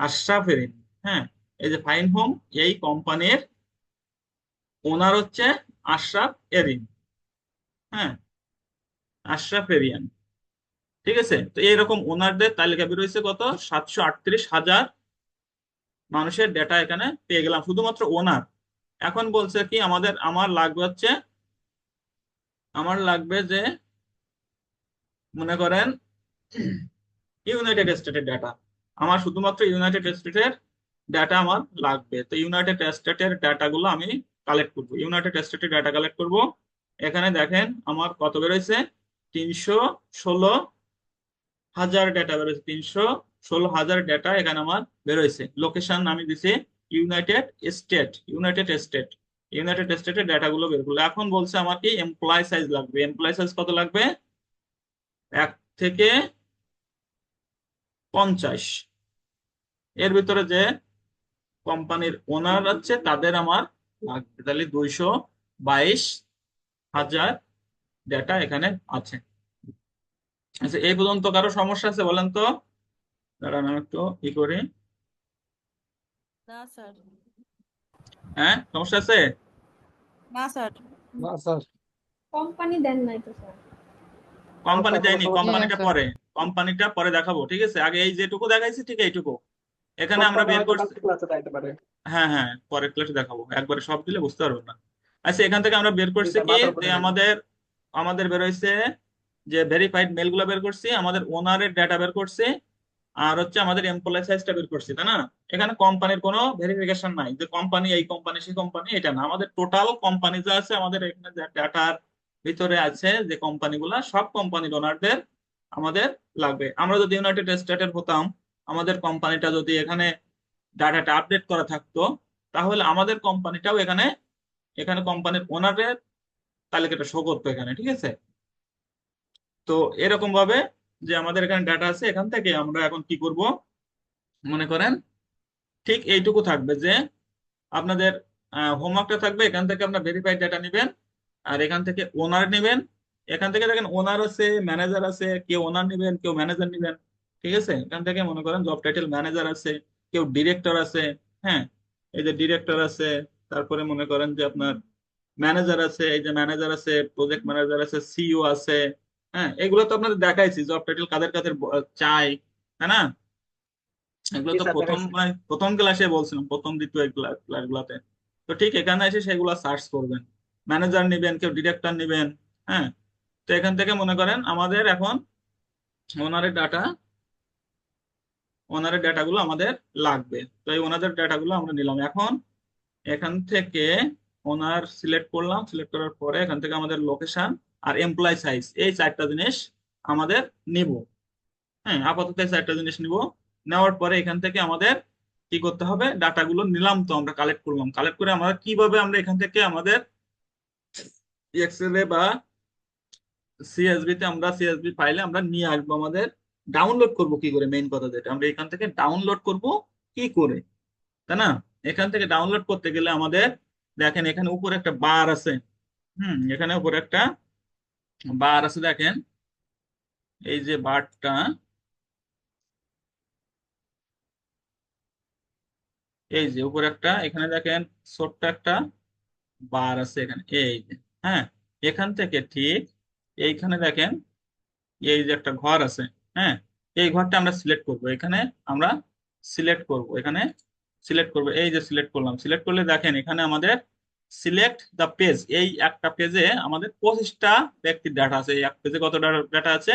আশরাফ এরিন। হ্যাঁ, এই যে ফাইন হোম, এই কোম্পানির ওনার হচ্ছে আশরাফ এরিন। হ্যাঁ, আশরাফ এরিয়ান। ঠিক আছে, তো এইরকম ওনারদের তালিকা বেরোয়েছে কত? 738,000 মানুষের ডেটা এখানে পেয়ে গেলাম শুধুমাত্র ওনার। এখন বলছে কি আমার লাগবে হচ্ছে, আমার লাগবে যে মনে করেন ইউনাইটেড স্টেটের ডাটা। আমার শুধুমাত্র ইউনাইটেড স্টেটের ডাটা আমার লাগবে। তো ইউনাইটেড স্টেটের ডাটাগুলো আমি কালেক্ট করব। ইউনাইটেড স্টেটের ডাটা কালেক্ট করব। এখানে দেখেন আমার কত বেরোয়েছে? 316,000 ডাটা বেরোয়েছে। 316,000 ডাটা এখানে আমার বেরোয়েছে। লোকেশন আমি দিছি United state. United state, United স্টেটের ডাটাগুলো বের করলো। এখন বলছে আমার কি এমপ্লয় সাইজ লাগবে। এমপ্লয় সাইজ কত লাগবে? 1 থেকে 50। এর ভিতরে যে কোম্পানির ওনার আছে তাদের আমার লাগবে, তাহলে 222,000 ডেটা এখানে আছে। আচ্ছা, এই পর্যন্ত কারো সমস্যা আছে বলেন তো? দাঁড়ান আমি একটু ই করি। না স্যার। হ্যাঁ, সমস্যা আছে? না স্যার। না স্যার। কোম্পানি দেন নাই তো স্যার। কোম্পানি স্যার, কোনো দেয়নি, সমস্যা কোম্পানিটা নেই, পরে, কোম্পানিটা পরে দেখাবো। ঠিক আছে, আগে এই যেটুকু দেখাইছি ঠিক এইটুকু। এখানে আমরা সবটা বের হয়তো করছি। কালকে ক্লাসে চাইতে পারে। হ্যাঁ হ্যাঁ, পরের ক্লাসে দেখাবো, একবারে সব দিলে বুঝতে পারবেন না। আচ্ছা, এখান থেকে আমরা বের জি করছি স্যার, কি, মাথার যে উপরে নেন। আমাদের আমাদের বের হয়েছে যে ভেরিফাইড মেল গুলো বের করছি, আমাদের ওনারের ডাটা বের করছি, আর হচ্ছে আমাদের এমপ্লয় সাইজটা বের করছি, তাই না? এখানে কোম্পানির কোনো ভেরিফিকেশন নাই যে কোম্পানি এই কোম্পানি সেই কোম্পানি, এটা না। আমাদের টোটাল কোম্পানি যা আছে আমাদের এখানে, যে ডাটার ভিতরে আছে যে কোম্পানিগুলা, সব কোম্পানির ওনারদের আমাদের লাগবে। আমরা যদি ইউনাইটেড স্টেটের হতাম, আমাদের কোম্পানিটা যদি এখানে ডাটাটা আপডেট করা থাকতো, তাহলে আমাদের কোম্পানিটাও এখানে, এখানে কোম্পানির ওনারের তালিকাটা শো করতো এখানে, ঠিক আছে? তো এরকম ভাবে যে আমাদের এখানে ডাটা আছে, এখান থেকে আমরা এখন কি করব, মনে করেন ঠিক এইটুকু থাকবে যে আপনাদের হোমওয়ার্কটা থাকবে, এখান থেকে আপনার ভেরিফাইড ডাটা নেবেন, আর এখান থেকে ওনার নেবেন। এখান থেকে দেখেন ওনার আছে, ম্যানেজার আছে, কেউ ওনার নেবেন, কেউ ম্যানেজার নেবেন, ঠিক আছে? এখান থেকে মনে করেন জব টাইটেল ম্যানেজার আছে, কেউ ডিরেক্টর আছে, হ্যাঁ, এই যে ডিরেক্টর আছে, তারপরে মনে করেন যে আপনার ম্যানেজার আছে, এই যে ম্যানেজার আছে, প্রজেক্ট ম্যানেজার আছে, সিইও আছে, হ্যাঁ, এগুলো তো আপনাদের দেখাইছি জব টাইটেল কাদের কাদের চাই, তাই না? এগুলো জি তো স্যার, প্রথম দেখাইছি। মানে প্রথম ক্লাসে বলছিলাম, প্রথম দ্বিতীয় ক্লাস গুলাতে। তো ঠিক এখানে এসে সেগুলো সার্চ করবেন, ম্যানেজার নেবেন, কেউ ডিরেক্টর নেবেন, হ্যাঁ। তো এখান থেকে মনে করেন আমাদের এখন ওনারের ডাটা, ওনারের ডাটাগুলো আমাদের লাগবে। তো এই ওনাদের ডাটাগুলো আমরা নিলাম। এখন এখান থেকে ওনার সিলেক্ট করলাম, সিলেক্ট করার পরে এখান থেকে আমাদের লোকেশন আর এমপ্লয় সাইজ, এই চারটা জিনিস আমাদের নিব। হ্যাঁ, আপাতত এই চারটা জিনিস নিব। নেওয়ার পরে এখান থেকে আমাদের কি করতে হবে, ডাটাগুলো নিলাম, তো আমরা কালেক্ট করলাম, কালেক্ট করে আমরা কিভাবে আমরা এখান থেকে আমাদের এক্সেলে বা সিএসবি তে, আমরা সিএসবি ফাইলে আমরা নিয়ে আসবো, আমাদের ডাউনলোড করব কি করে, মেইন কথা যেটা, আমরা এখান থেকে ডাউনলোড করব কি করে, তাই না? এখান থেকে ডাউনলোড করতে গেলে আমাদের দেখেন এখানে উপরে একটা বার আছে, এখানে উপরে একটা বার আছে, দেখেন এই যে বারটা, এই যে উপরে একটা, এখানে দেখেন ছোট্ট একটা বার আছে এখানে, এই যে, হ্যাঁ, এখান থেকে ঠিক এইখানে দেখেন এই যে একটা ঘর আছে, হ্যাঁ, এই ঘরটা আমরা সিলেক্ট করব, এখানে আমরা সিলেক্ট করব, এখানে সিলেক্ট করব, এই যে সিলেক্ট করলাম। সিলেক্ট করলে দেখেন এখানে আমাদের সিলেক্ট দ্য পেজ, এই একটা পেজে আমাদের 25টা ব্যক্তির ডাটা আছে। এই এক পেজে কত ডাটা আছে?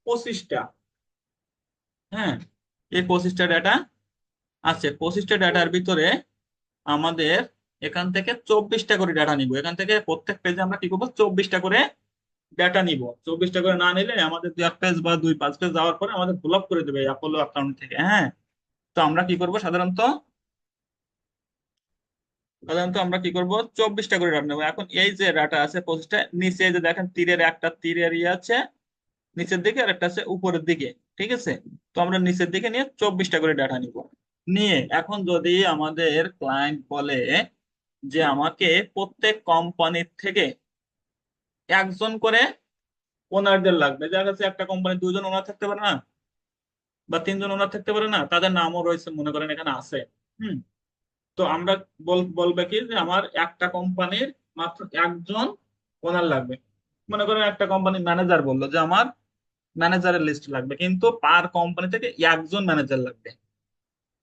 25টা। হ্যাঁ, এই 25টা ডাটা আছে। 25টা ডাটার ভিতরে আমাদের এখান থেকে 24টা করে ডাটা নিব। এখান থেকে প্রত্যেক পেজে আমরা কি করবো, 24টা করে ডাটা নিব। 24টা করে না নিলে আমাদের 2 পেজ বা 2-5 পেজ যাওয়ার পরে আমাদের ব্লক করে দেবে অ্যাপোলো অ্যাকাউন্ট থেকে, হ্যাঁ। তো আমরা কি করব, সাধারণত সাধারণত আমরা কি করব, 24টা করে ডাটা নেবো। এখন এই যে ডাটা আছে 25টা, নিচে এই যে দেখেন তীরের একটা তীরের ইয়ে আছে নিচের দিকে, আর একটা আছে উপরের দিকে, ঠিক আছে? তো আমরা নিচের দিকে নিয়ে 24টা করে ডাটা নিব। নিয়ে এখন যদি আমাদের ক্লায়েন্ট বলে যে আমাকে প্রত্যেক কোম্পানির থেকে একজন করে ওনারদের লাগবে, যার কাছে একটা কোম্পানি 2জন ওনার থাকতে পারে না, বা 3জন ওনার থাকতে পারে না, তাদের নামও রয়েছে মনে করেন এখানে আছে। হুম তো আমরা বলবে কি যে আমার একটা কোম্পানির মাত্র একজন ওনার লাগবে। মনে করেন একটা কোম্পানির ম্যানেজার বললো যে আমার ম্যানেজারের লিস্ট লাগবে, কিন্তু পার কোম্পানি থেকে একজন ম্যানেজার লাগবে।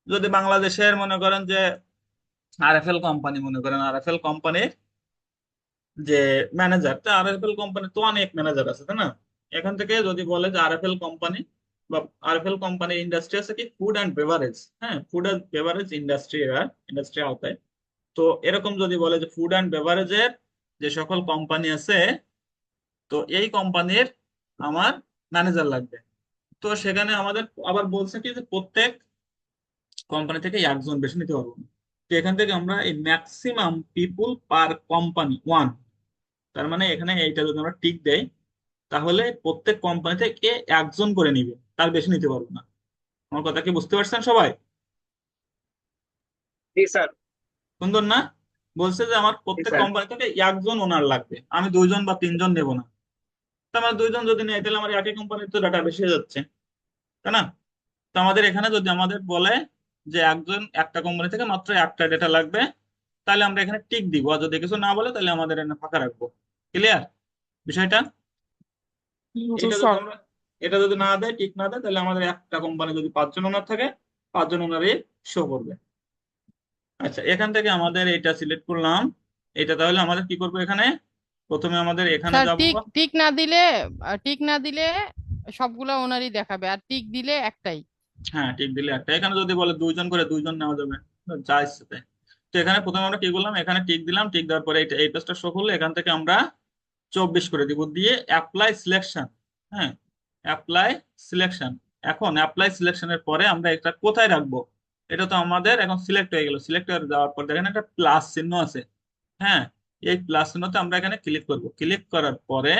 যদি বাংলাদেশের মনে করেন যে আরএফএল কোম্পানি, মনে করেন আরএফএল কোম্পানির যে ম্যানেজার, তা আরএফএল কোম্পানি তো অনেক ম্যানেজার আছে, তাই না? এখান থেকে যদি বলে যে আরএফএল কোম্পানি, বা আরএফএল কোম্পানি ইন্ডাস্ট্রি আছে কি, ফুড অ্যান্ড বেভারেজ, হ্যাঁ, food and beverage industry, industry আওতায়। তো এরকম যদি বলে যে ফুড অ্যান্ড বেভারেজের যে সকল কোম্পানি আছে, তো এই কোম্পানির আমার ম্যানেজার লাগবে। তো সেখানে আমাদের আবার বলছে কি যে প্রত্যেক কোম্পানি থেকে একজন, বেশি নিতে পারবো না। তো এখান থেকে আমরা এই ম্যাক্সিমাম পিপুল পার কোম্পানি 1, তার মানে এখানে এইটা যদি আমরা টিক দেই, তাহলে প্রত্যেক কোম্পানি থেকে একজন করে নিবে, তার বেশি নিতে পারবো না। আমার কথা কি বুঝতে পারছেন সবাই? জি স্যার। সুন্দর না? বলছে যে আমার জি প্রত্যেক স্যার। কোম্পানি থেকে একজন ওনার লাগবে, আমি 2জন বা 3জন নেব না। তো আমার 2জন যদি নেই, তাহলে আমার একই কোম্পানির তো ডাটা বেশি হয়ে যাচ্ছে, তাই না? তো আমাদের এখানে যদি আমাদের বলে যে একজন একটা কোম্পানি থেকে মাত্র একটা ডেটা লাগবে, তাহলে আমরা এখানে টিক দিব। আর যদি কিছু না বলে তাহলে আমাদের এখানে ফাঁকা রাখবো। ক্লিয়ার বিষয়টা? জি এটা যদি স্যার। আমরা, এটা যদি না দেয়, টিক না দেয়, তাহলে আমাদের একটা কোম্পানি যদি 5জন ওনার থাকে, 5 জন ওনারই শো করবে। আচ্ছা, এখান থেকে আমাদের এটা সিলেক্ট করলাম। এটা তাহলে আমাদের কি করবো, এখানে প্রথমে আমাদের এখানে স্যার যাব। টিক টিক না দিলে সবগুলো ওনারই দেখাবে, আর টিক দিলে একটাই। হ্যাঁ, টিক দিলে একটা। এখানে যদি বলে 2 জন করে 2 জন নেওয়া যাবে, যা ইচ্ছে তাই। তো এখানে প্রথমে আমরা কি করলাম, এখানে টিক দিলাম। টিক দেওয়ার পরে এই পেজটা শো করলো। এখান থেকে আমরা 24 করে দিব, দিয়ে অ্যাপ্লাই সিলেকশন। হ্যাঁ, অ্যাপ্লাই সিলেকশন। এখন অ্যাপ্লাই সিলেকশনের পরে আমরা এটা কোথায় রাখবো, এটা তো আমাদের এখন সিলেক্ট হয়ে গেল। সিলেক্ট হয়ে যাওয়ার পর দেখেন একটা প্লাস চিহ্ন আছে। হ্যাঁ, এই প্লাস চিহ্নতে আমরা এখানে ক্লিক করব। ক্লিক করার পরে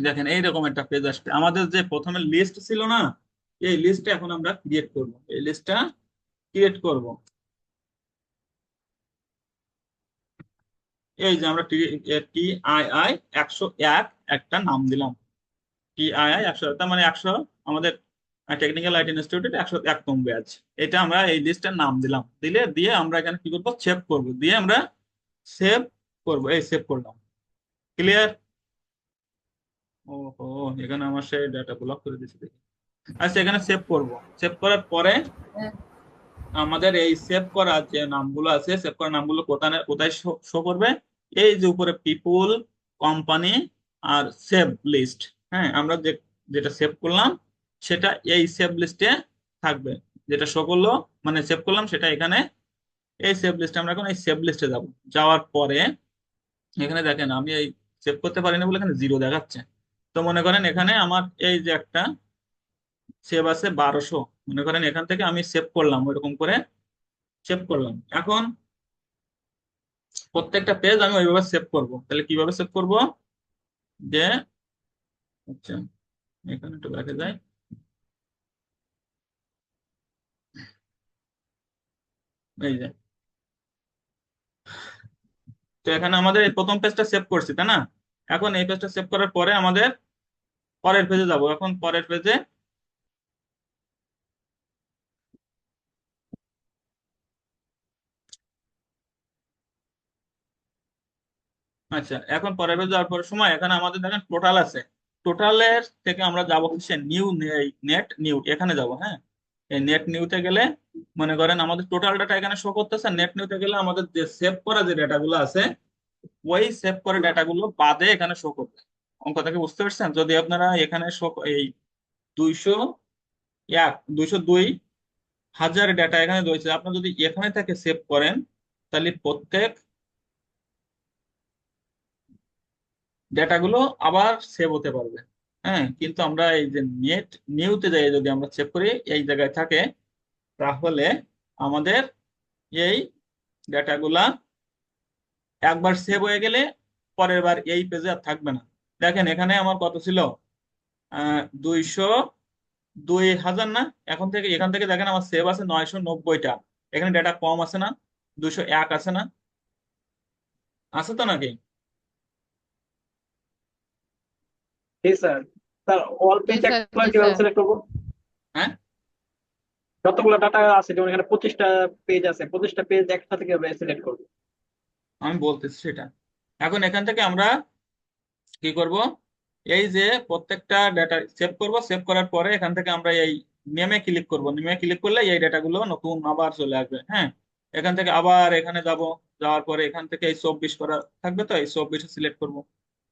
দেখেন এইরকম একটা পেজ আসবে। আমাদের যে প্রথমে লিস্ট ছিল না, এই লিস্টটা এখন আমরা ক্রিয়েট করব। এই লিস্টটা ক্রিয়েট করব। এই যে আমরা TII 101 একটা নাম দিলাম। TII 101, তার মানে 100 আমাদের টেকনিক্যাল আইটি ইনস্টিটিউটের 101তম ব্যাচ। এটা আমরা এই লিস্টের নাম দিলাম। দিয়ে আমরা এখানে কি করবো, সেভ করব। দিয়ে আমরা সেভ করব। এই সেভ করলাম। ক্লিয়ার? ওহো, এখানে আমার সেই ডাটা ব্লক করে দিয়েছে দেখি। আচ্ছা, এখানে সেভ করব। সেভ করার পরে আমাদের এই সেভ করা যে নামগুলো আছে, সেভ করা নামগুলো কোথায় কোথায় শো করবে, এই যে উপরে পিপুল, কোম্পানি আর সেভ লিস্ট। হ্যাঁ, আমরা যেটা সেভ করলাম সেটা এই সেভ লিস্টে থাকবে। যেটা শো করলো মানে সেভ করলাম সেটা এখানে এই সেভ লিস্টে। আমরা এখন এই সেভ লিস্টে যাব। যাওয়ার পরে এখানে দেখেন আমি এই সেভ করতে পারি না বলে এখানে 0 দেখাচ্ছে। তো মনে করেন এখানে আমার এই যে একটা সেভ আছে 1200, মনে করেন এখান থেকে আমি সেভ করলাম, ওইরকম করে সেভ করলাম। এখন প্রত্যেকটা পেজ আমি ওইভাবে সেভ করব। তাহলে কিভাবে সেভ করব, যে আচ্ছা এখানে একটু দেখা যায়। এই যে, তো এখানে আমাদের এই প্রথম পেজটা সেভ করছি, তাই না? এখন এই পেজটা সেভ করার পরে আমাদের পরের পেজে যাব। এখন পরের পেজে আচ্ছা, এখন পরের পেজে যাওয়ার পর সময় এখানে আমাদের দেখেন টোটাল আছে। টোটালের থেকে আমরা যাবো কিসে, নিউ, নেট নিউ, এখানে যাব। হ্যাঁ, এই নেট নিউতে গেলে মনে করেন আমাদের টোটাল ডাটা এখানে শো করতেছে। নেট নিউতে গেলে আমাদের যে সেভ করা যে ডাটাগুলো আছে, ওই সেভ করা ডাটাগুলো বাদে এখানে শো করবে। অঙ্কটাকে বুঝতে পারছেন? যদি আপনারা এখানে এই 202 ডাটা এখানে রয়েছে, আপনার যদি এখানে থেকে সেভ করেন তাহলে প্রত্যেক ডেটাগুলো আবার সেভ হতে পারবে। হ্যাঁ, কিন্তু আমরা এই যে নেট নিউতে যাই যদি আমরা সেভ করি এই জায়গায় থাকে, তাহলে আমাদের এই ডেটাগুলা একবার সেভ হয়ে গেলে পরের বার এই পেজে আর থাকবে না। দেখেন এখানে আমার কত ছিল, 202,000 না? এখান থেকে দেখেন আমার সেভ আছে 990টা। এখানে ডেটা কম আছে না? 201 আছে না? আছে তো নাকি? জি স্যার। স্যার অল জি পেজ স্যার, জি কিভাবে স্যার। সিলেক্ট করবো? হ্যাঁ, যতগুলো ডাটা আছে, যেমন এখানে 25টা পেজ আছে, 25টা পেজ একসাথে কিভাবে সিলেক্ট করবো? আমি বলতেছি সেটা। এখন এখান থেকে আমরা কি করব, এই যে প্রত্যেকটা ডাটা সেভ করব। সেভ করার পরে এখান থেকে আমরা এই নেমে ক্লিক করব। নেমে ক্লিক করলে এই ডাটাগুলো নতুন আবার চলে আসবে। হ্যাঁ, এখান থেকে আবার এখানে যাব। যাওয়ার পরে এখান থেকে এই 24 করা থাকবে, তো এই 24 সিলেক্ট করব।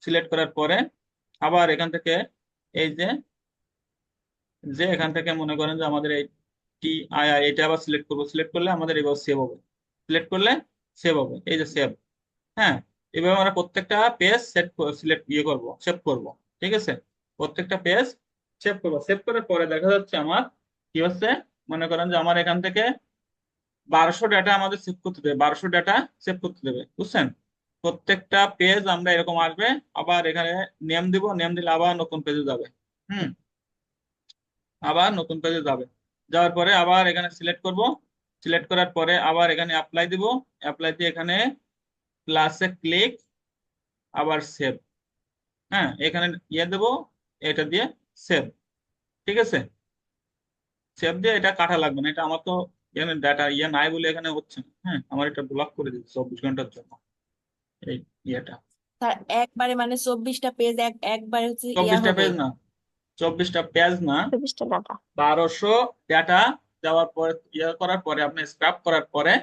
সিলেক্ট করার পরে আবার এখান থেকে এই যে যে এখান থেকে মনে করেন যে আমাদের এই TII এটা আবার সিলেক্ট করব। সিলেক্ট করলে আমাদের এবার সেভ হবে। সিলেক্ট করলে সেভ হবে, এই যে সেভ। হ্যাঁ, এভাবে আমরা প্রত্যেকটা পেজ সিলেক্ট করব, সেভ করব। ঠিক আছে, প্রত্যেকটা পেজ সেভ করব। সেভ করার পরে দেখা যাচ্ছে আমার কি হচ্ছে, মনে করেন যে আমার এখান থেকে 1200 ডাটা আমাদের সেভ করতে দেবে। 1200 ডাটা সেভ করতে দেবে, বুঝছেন? প্রত্যেকটা পেজ আমরা এরকম আসবে। আবার এখানে নেম দিব। নেম দিলে আবার নতুন পেজে যাবে। হুম, আবার নতুন পেজে যাবে। যাওয়ার পরে আবার এখানে সিলেক্ট করব। সিলেক্ট করার পরে আবার এখানে অ্যাপ্লাই দিব। অ্যাপ্লাই দিয়ে এখানে প্লাসে ক্লিক, আবার সেভ। হ্যাঁ, এখানে দেব, এটা দিয়ে সেভ। ঠিক আছে, সেভ দিয়ে এটা কাটা লাগবে না। এটা আমার তো এখানে ডাটা নাই বলে এখানে হচ্ছে না। হ্যাঁ, আমার এটা ব্লক করে দিচ্ছে 24 ঘন্টার জন্য এই ইয়েটা। স্যার একবারে মানে 24টা পেজ একবারে হচ্ছে 24টা হবে। পেজ না, 24টা পেজ না, 24টা ডাটা 1200 ডাটা দেওয়ার পরে করার পরে আপনি স্ক্রাব করার পরে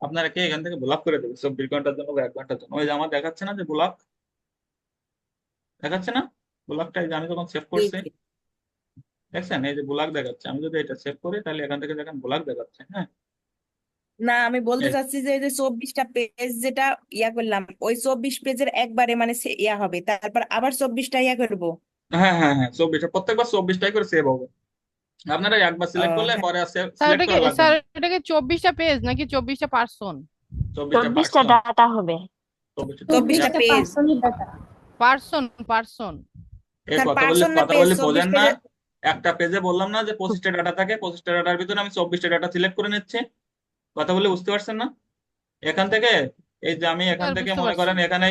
আপনাকে এখান থেকে ব্লক করে দেবে 24 ঘন্টার জন্য বা 1 ঘন্টার জন্য। ওই যে আমার দেখাচ্ছে না যে ব্লক দেখাচ্ছে না, ব্লকটা এই যে আমি যখন সেভ জি করছি জি। দেখছেন, এই যে ব্লক দেখাচ্ছে। আমি যদি এটা সেভ করি তাহলে এখান থেকে দেখেন ব্লক দেখাচ্ছে। হ্যাঁ, না আমি বলতে এই- চাচ্ছি যে এই যে 24টা পেজ যেটা করলাম, ওই 24 পেজের একবারে মানে হবে, তারপর আবার 24টা করবো। হ্যাঁ হ্যাঁ হ্যাঁ, 24টা প্রত্যেকবার 24টাই করে সেভ হবে। আপনারা একবার ও সিলেক্ট করলে হ্যাঁ। পরে আর স্যার সিলেক্ট ওটাকে করা লাগবে স্যার না। ওটাকে 24টা পেজ নাকি 24টা পার্সন? 24টা 24টা পার্সন, ডাটা হবে। 24টা। 24টা 24টা পেজ পার্সনের ডাটা। Person person. এই স্যার কথা বললে পার্সন না কথা পেজ, বললে চব্বিশ বোঝেন না। পেজের একটা পেজে বললাম না যে 25টা ডাটা থাকে, 25টা ডাটার ভিতরে আমি 24টা ডাটা সিলেক্ট করে নিচ্ছি। কথা বলে বুঝতে পারছেন না? এখান থেকে এই যে আমি এখান স্যার থেকে বুঝতে মনে পারছি। করেন এখানে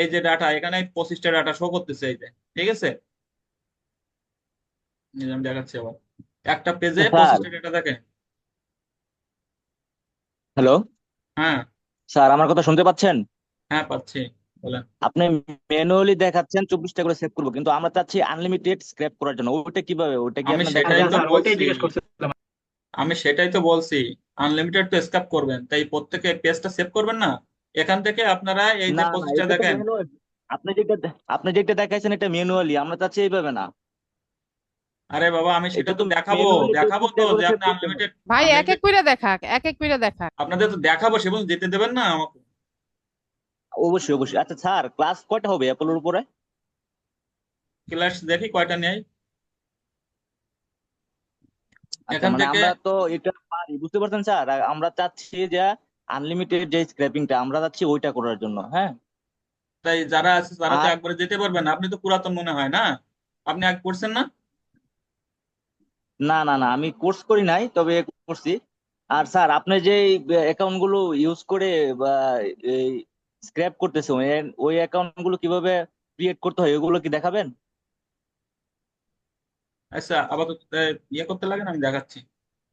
এই যে ডাটা এখানে 25টা ডাটা শো করতেছে এই যে, ঠিক আছে? এই যে আমি দেখাচ্ছি আবার, একটা পেজে স্যার, 25টা ডাটা থাকে। হ্যালো হ্যাঁ স্যার, আমার কথা শুনতে পাচ্ছেন? হ্যাঁ, পাচ্ছি, বলেন। আপনি ম্যানুয়ালি দেখাচ্ছেন 24টা করে সেভ করবো, কিন্তু আমরা চাচ্ছি আনলিমিটেড স্ক্র্যাপ করার জন্য। ওইটা কিভাবে? ওইটা কি আমি আপনি সেটাই আচ্ছা দেখাবেন? তো স্যার, ওইটাই বলছি, জিজ্ঞেস করছিলাম। আমি সেটাই তো বলছি। আনলিমিটেড তো স্ক্যাপ করবেন, তাই প্রত্যেকে পেজটা সেভ করবেন না। এখান থেকে আপনারা এই যে না না, 25টা এটা তো দেখেন। ম্যানুয়ালি। আপনি যেটা দেখাইছেন এটা ম্যানুয়ালি, আমরা চাচ্ছি এইভাবে না। আরে বাবা, আমি সেটা এটা তো তো দেখাবো, ম্যানুয়ালি দেখাবো তো 24টা করে যে সেভ আপনি করতে হবে। আনলিমিটেড। ভাই এক আনলিমিটেড এক করে দেখাক, এক এক করে দেখাক। আপনাদের তো দেখাবো, সে পর্যন্ত যেতে দেবেন না আমাকে। অবশ্যই অবশ্যই। আচ্ছা স্যার, ক্লাস কয়টা হবে অ্যাপোলোর উপরে? ক্লাস দেখি কয়টা নেই আচ্ছা, এখান মানে থেকে। আমরা তো এটা পারি, বুঝতে পারছেন স্যার? আর আমরা চাচ্ছি যে আনলিমিটেড যে স্ক্র্যাপিংটা আমরা চাচ্ছি ওইটা করার জন্য, হ্যাঁ। তাই যারা আছে তারা তো আর একবারে যেতে পারবেন না। আপনি তো পুরাতন মনে হয় না, আপনি আগে করছেন না? না না না, আমি কোর্স করি নাই, তবে করছি। আর স্যার, আপনি যে অ্যাকাউন্ট গুলো ইউজ করে বা এই স্ক্র্যাপ করতেছে, ওই অ্যাকাউন্ট গুলো কিভাবে ক্রিয়েট করতে হয় ওগুলো কি দেখাবেন? আচ্ছা, আপাতত করতে লাগে না, আমি দেখাচ্ছি।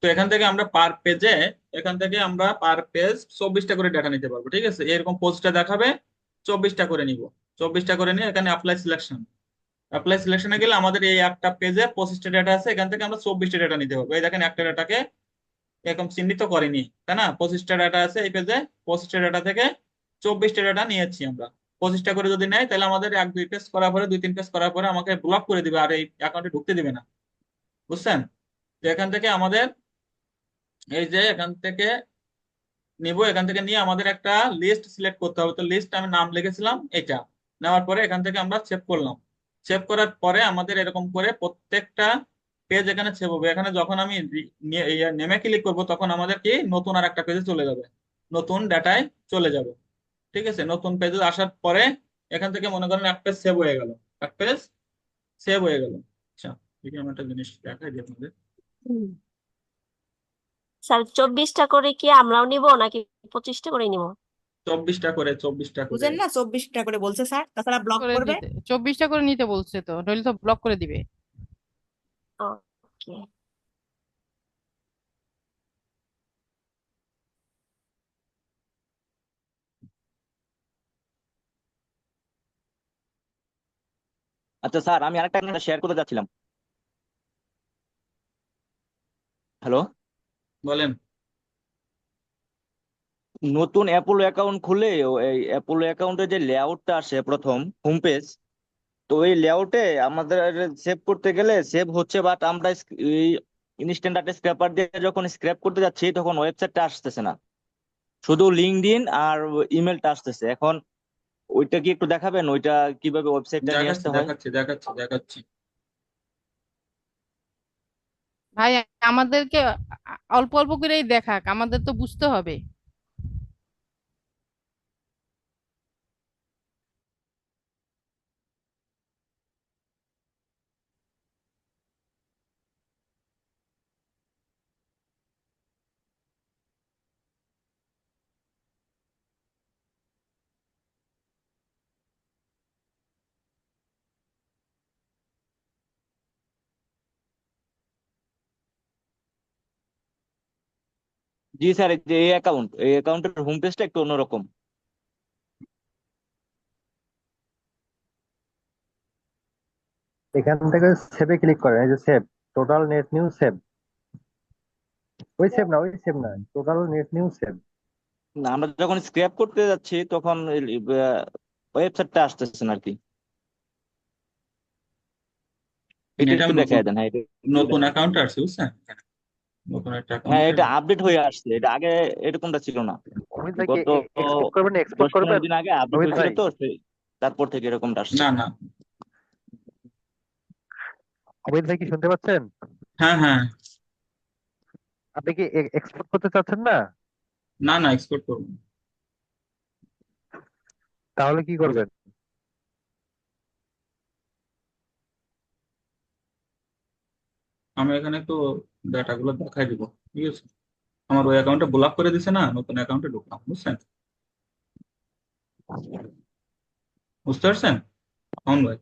তো এখান থেকে আমরা পার পেজে, এখান থেকে আমরা পার পেজ 24টা করে ডাটা নিতে পারবো, ঠিক আছে? এরকম পোস্টটা দেখাবে, 24টা করে নিব। 24টা করে নিয়ে এখানে অ্যাপ্লাই সিলেকশন, অ্যাপ্লাই সিলেকশনে গেলে আমাদের এই একটা পেজে 25টা ডাটা আছে, এখান থেকে আমরা 24টা ডাটা নিতে পারবো। এই দেখেন, একটা ডাটাকে এরকম চিহ্নিত করেনি, তাই না? 25টা ডাটা আছে এই পেজে, 25টা ডাটা থেকে 24টা ডাটা নিয়েছি আমরা। 25টা করে যদি নেয় তাহলে আমাদের 1-2 পেজ করার পরে, 2-3 পেজ করার পরে আমাকে ব্লক করে দিবে, আর এই অ্যাকাউন্টে ঢুকতে দিবে না। বুঝছেন? তো এখান থেকে আমাদের এই যে এখান থেকে নিব, এখান থেকে নিয়ে আমাদের একটা লিস্ট সিলেক্ট করতে হবে। তো লিস্ট আমি নাম লিখেছিলাম এটা, নেওয়ার পরে এখান থেকে আমরা সেভ করলাম। সেভ করার পরে আমাদের এরকম করে প্রত্যেকটা পেজ এখানে সেভ হবে। এখানে যখন আমি নেমে ক্লিক করব তখন আমাদের কি নতুন আর একটা পেজে চলে যাবে, নতুন ডাটায় চলে যাবে। ঠিক আছে, নতুন পেজে আসার পরে এখান থেকে মনে করেন এক পেজ সেভ হয়ে গেল, এক পেজ সেভ হয়ে গেল। আচ্ছা, দেখি আমি একটা জিনিস দেখাই দিই আপনাদের। হুম। স্যার, 24টা করে কি আমরাও নিব নাকি 25টা করে নিব? 24টা করে, 24টা করে। বুঝেন না, 24টা করে বলছে স্যার, তাছাড়া ব্লক করে করবে। দিতে 24টা করে নিতে বলছে, তো নইলে তো ব্লক করে দিবে। ওকে। আচ্ছা স্যার, আমি আরেকটা শেয়ার করতে যাচ্ছিলাম। হ্যালো। বলেন। নতুন অ্যাপোলো অ্যাকাউন্ট খুলে এই অ্যাপোলো অ্যাকাউন্টে যে লেআউটটা আসে প্রথম হোম পেজ, তো এই লেআউটে আমাদের সেভ করতে গেলে সেভ হচ্ছে, বাট আমরা এই ইনস্ট্যান্ট ডাটা স্ক্র্যাপার দিয়ে যখন স্ক্র্যাপ করতে যাচ্ছি তখন ওয়েবসাইটটা আসতেছে না, শুধু লিঙ্কডইন আর ইমেলটা আসতেছে। এখন ওইটা কি একটু দেখাবেন, ওইটা কিভাবে ওয়েবসাইটটা নিয়ে দেখাচ্ছি আসতে হয়? দেখাচ্ছি দেখাচ্ছি দেখাচ্ছি। ভাই আমাদেরকে অল্প অল্প করেই দেখাক, আমাদের তো বুঝতে হবে। জি স্যার, এই যে এই অ্যাকাউন্টের হোম পেজটা একটু অন্যরকম। এখান থেকে সেভে ক্লিক করেন, এই যে save, total net new save. ওই সেভ না, ওই সেভ না, টোটাল নেট নিউ সেভ। না, আমরা যখন স্ক্র্যাপ করতে যাচ্ছি তখন ওয়েবসাইটটা আসতেছে না আর কি। এটা এটা একটু নতুন দেখায় দেন। হ্যাঁ, এটা একটু নতুন দেখায় দেন। অ্যাকাউন্ট আসছে বুঝছেন, নতুন একটা হ্যাঁ, অ্যাকাউন্টে। এটা আপডেট হয়ে আসছে, এটা আগে এরকমটা ছিল না। অমিত ভাই কি গত এক্সপোর্ট করবেন, এক্সপোর্ট 10-15 করবেন? দিন আগে আপডেট অমিত হয়েছিল, ভাই, তো তারপর থেকে এরকমটা আসছে। না না, অমিত ভাই কি শুনতে পাচ্ছেন? হ্যাঁ হ্যাঁ, আপনি কি এক্সপোর্ট করতে চাচ্ছেন না? না না, এক্সপোর্ট করবো না। তাহলে কি করবেন? আমি এখানে একটু ডাটাগুলো দেখাই দিব, ঠিক আছে? আমার ওই অ্যাকাউন্টে ব্লক করে দিছে না, নতুন অ্যাকাউন্টে ঢুকলাম, বুঝছেন? বুঝতে পারছেন অমন ভাই?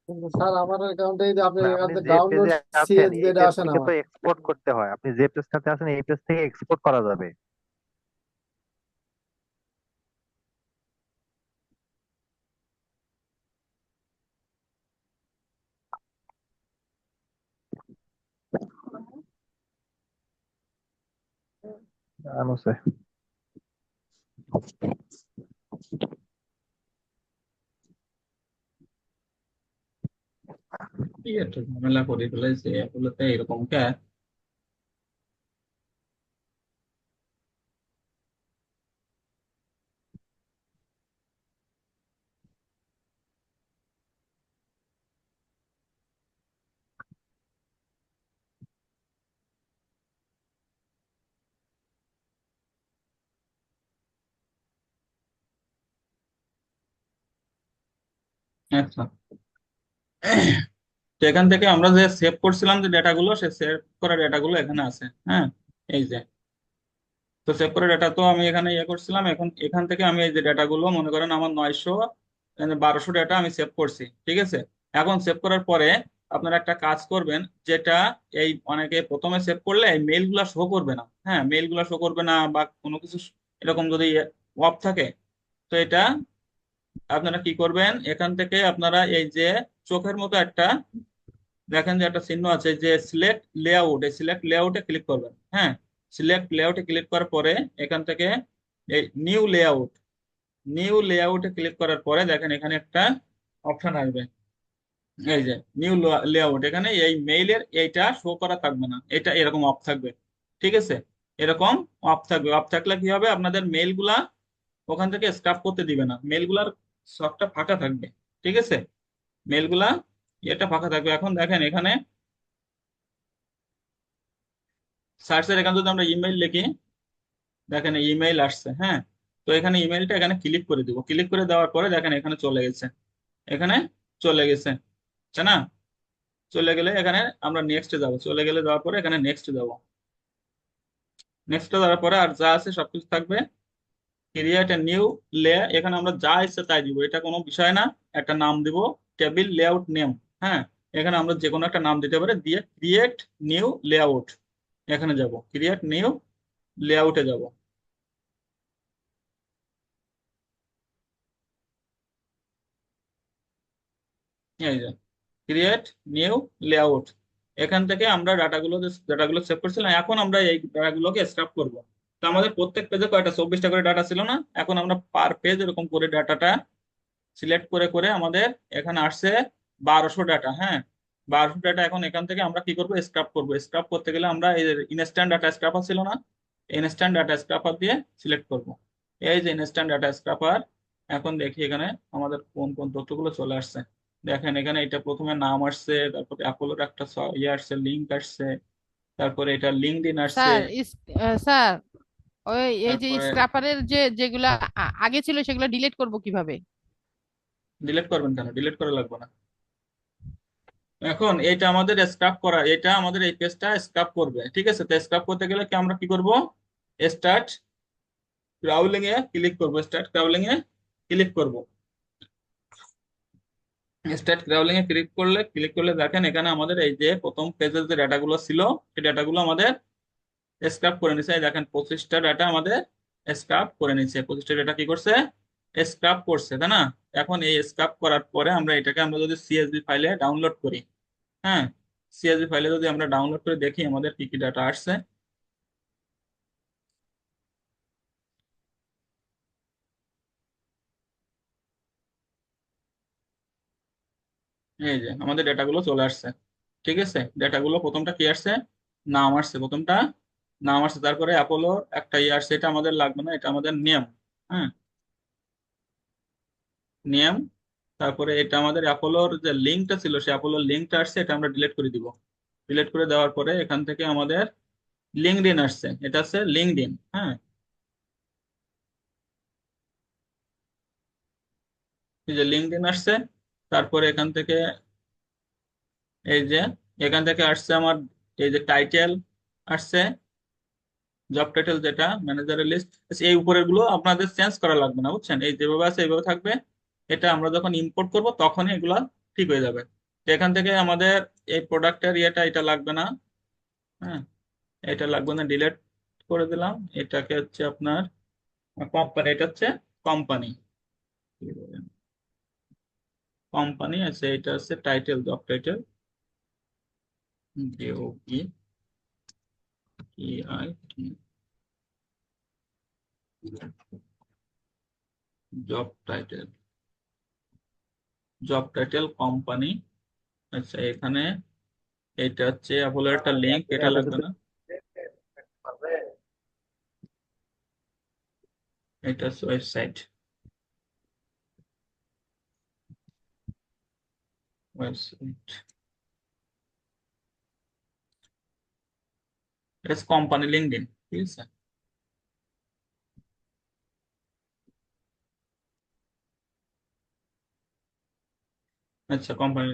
কিন্তু স্যার আমার অ্যাকাউন্টে আপনি না, এখান আপনি থেকে যে ডাউনলোড পেজে আছেন এই সিএসভি পেজ আসে না থেকে তো আমার। এক্সপোর্ট করতে হয়। আপনি যে পেজটাতে আছেন এই পেজ থেকে এক্সপোর্ট করা যাবে। no sé. কি একটা ঝামেলা করে ফেলেছে এগুলোতে, এরকম কে? আচ্ছা, তো এখান থেকে আমরা যে সেভ করছিলাম যে ডেটাগুলো, সে সেভ করা ডেটাগুলো এখানে আছে, হ্যাঁ, এই যে। তো সেভ করা ডেটা তো আমি এখানে ইয়ে করছিলাম, এখন এখান থেকে আমি এই যে ডেটাগুলো মনে করেন আমার 1200 ডেটা আমি সেভ করছি, ঠিক আছে? এখন সেভ করার পরে আপনারা একটা কাজ করবেন, যেটা এই অনেকে প্রথমে সেভ করলে এই মেইলগুলো শো করবে না, হ্যাঁ, মেইলগুলো শো করবে না বা কোনো কিছু এরকম যদি অফ থাকে, তো এটা আপনারা কি করবেন, এখান থেকে আপনারা এই যে চোখের মতো একটা দেখেন যে একটা চিহ্ন আছে যে সিলেক্ট লেআউট, এই সিলেক্ট লেআউটে ক্লিক করবেন, হ্যাঁ। সিলেক্ট লেআউটে ক্লিক করার পরে এখান থেকে এই নিউ লেআউটে ক্লিক করার পরে দেখেন এখানে একটা অপশন আসবে, এই যে নিউ লেআউট। এখানে এই মেইলের এইটা শো করা থাকবে না, এটা এরকম অফ থাকবে, ঠিক আছে? এরকম অফ থাকবে। অফ থাকলে কি হবে, আপনাদের মেইলগুলা ওখান থেকে স্ক্রাপ করতে দিবে না, মেইলগুলার সবটা ফাঁকা থাকবে, ঠিক আছে? মেইলগুলা এটা ফাঁকা থাকবে। এখন দেখেন এখানে সার্চের এখানে যদি আমরা ইমেইল লিখি, দেখেন ইমেইল আসছে, হ্যাঁ। তো এখানে ইমেইলটা এখানে ক্লিক করে দিব, ক্লিক করে দেওয়ার পরে দেখেন এখানে চলে গেছে, এখানে চলে গেছে, তাই না? চলে গেলে এখানে আমরা নেক্সটে যাব, চলে গেলে যাওয়ার পরে এখানে নেক্সট যাব, নেক্সটে যাওয়ার পরে আর যা আছে সবকিছু থাকবে। ক্রিয়েট এ নিউ লেয়ার, এখানে আমরা যা ইচ্ছে তাই দিব, এটা কোনো বিষয় না। একটা নাম দিব, টেবিল লেআউট নেম, হ্যাঁ। এখানে আমরা যে কোনো একটা নাম দিতে পারি, দিয়ে ক্রিয়েট নিউ লেআউট, এখানে যাব, ক্রিয়েট নিউ লেআউটে যাব। এই যে ক্রিয়েট নিউ লেআউট, এখান থেকে আমরা ডাটাগুলো সেভ করছিলাম, এখন আমরা এই ডাটাগুলোকে স্ক্রাপ করব। তো আমাদের প্রত্যেক পেজে কয়টা, 24টা করে ডাটা ছিল না? এখন আমরা পার পেজ এরকম করে ডাটাটা সিলেক্ট করে করে আমাদের এখানে আসছে 1200 ডাটা, হ্যাঁ। 1200 ডাটা এখন এখান থেকে আমরা কি করবো, স্ক্রাপ করবো। স্ক্রাপ করতে গেলে আমরা এই ইনস্ট্যান্ট ডাটা স্ক্রাপার ছিল না, ইনস্ট্যান্ট ডাটা স্ক্রাপার দিয়ে সিলেক্ট করব। এই যে ইনস্ট্যান্ট ডাটা স্ক্রাপার, এখন দেখি এখানে আমাদের কোন কোন তথ্যগুলো চলে আসছে। দেখেন এখানে এটা প্রথমে নাম আসছে, তারপরে অ্যাপোলোর একটা ইয়ে আসছে, লিঙ্ক আসছে, তারপরে এটা লিঙ্কডইন আসছে, স্যার ওই এই যে তারপরে স্ক্র্যাপারের যেগুলা আগে ছিল সেগুলো ডিলিট করব কিভাবে? ডিলিট করবেন কেন? ডিলিট করা লাগবে না। এখন এটা আমাদের স্ক্রাপ করা, এটা আমাদের এই পেজটা স্ক্রাপ করবে, ঠিক আছে? তো স্ক্রাপ করতে গেলে কি আমরা কি করব, স্টার্ট ক্রাউলিং এ ক্লিক করব, স্টার্ট ক্রাউলিং এ ক্লিক করব। স্টার্ট ক্রাউলিং এ ক্লিক করলে দেখেন এখানে আমাদের এই যে প্রথম পেজের যে ডাটাগুলো ছিল, সেই ডাটাগুলো আমাদের স্ক্রাপ করে নিছে। এই দেখেন 25টা ডাটা আমাদের স্ক্রাপ করে নিচ্ছে, 25টা ডাটা কি করছে, স্ক্রাপ করছে, তাই না? এখন এই স্ক্রাপ করার পরে আমরা যদি সিএসভি ফাইলে ডাউনলোড করি, হ্যাঁ, সিএসভি ফাইলে যদি আমরা ডাউনলোড করে দেখি আমাদের কি কি ডাটা আসছে। এই যে আমাদের ডেটাগুলো চলে আসছে, ঠিক আছে। ডেটাগুলো প্রথমটা কি আসছে, নাম আসছে, প্রথমটা নাম আসছে, তারপরে অ্যাপোলো একটা ইয়ে আসছে, এটা আমাদের লাগবে না, এটা আমাদের নিয়ম। হ্যাঁ, নিয়ম। তারপরে এটা আমাদের অ্যাপোলোর যে লিঙ্কটা ছিল, সে অ্যাপোলোর লিঙ্কটা আসছে, এটা আমরা ডিলিট করে দিব। ডিলিট করে দেওয়ার পরে এখান থেকে আমাদের লিঙ্কডইন আসছে, এটা হচ্ছে লিঙ্কডইন। হ্যাঁ, এই যে লিঙ্কডইন আসছে। তারপরে এখান থেকে এই যে এখান থেকে আসছে আমার এই যে টাইটেল আসছে, জব টাইটেল যেটা ম্যানেজারের লিস্ট। এই উপরের গুলো আপনাদের চেঞ্জ করা লাগবে না, বুঝছেন, এই যেভাবে আছে এইভাবে থাকবে। এটা আমরা যখন ইম্পোর্ট করব তখনই এগুলা ঠিক হয়ে যাবে। তো এখান থেকে আমাদের এই প্রোডাক্টের ইয়েটা এটা লাগবে না। হ্যাঁ, এটা লাগবে না, ডিলিট করে দিলাম। এটাকে হচ্ছে আপনার কোম্পানি, এটা হচ্ছে কোম্পানি, কোম্পানি আছে। এটা হচ্ছে title, job title, JOB TIT, job title, job title company. আচ্ছা, এখানে এটা হচ্ছে অ্যাপোলোর একটা লিঙ্ক, এটা লাগবে না। এটা হচ্ছে ওয়েবসাইট, ওয়েবসাইট, এটা হচ্ছে কোম্পানি লিঙ্কডইন, ঠিক আছে। আচ্ছা, কোম্পানি।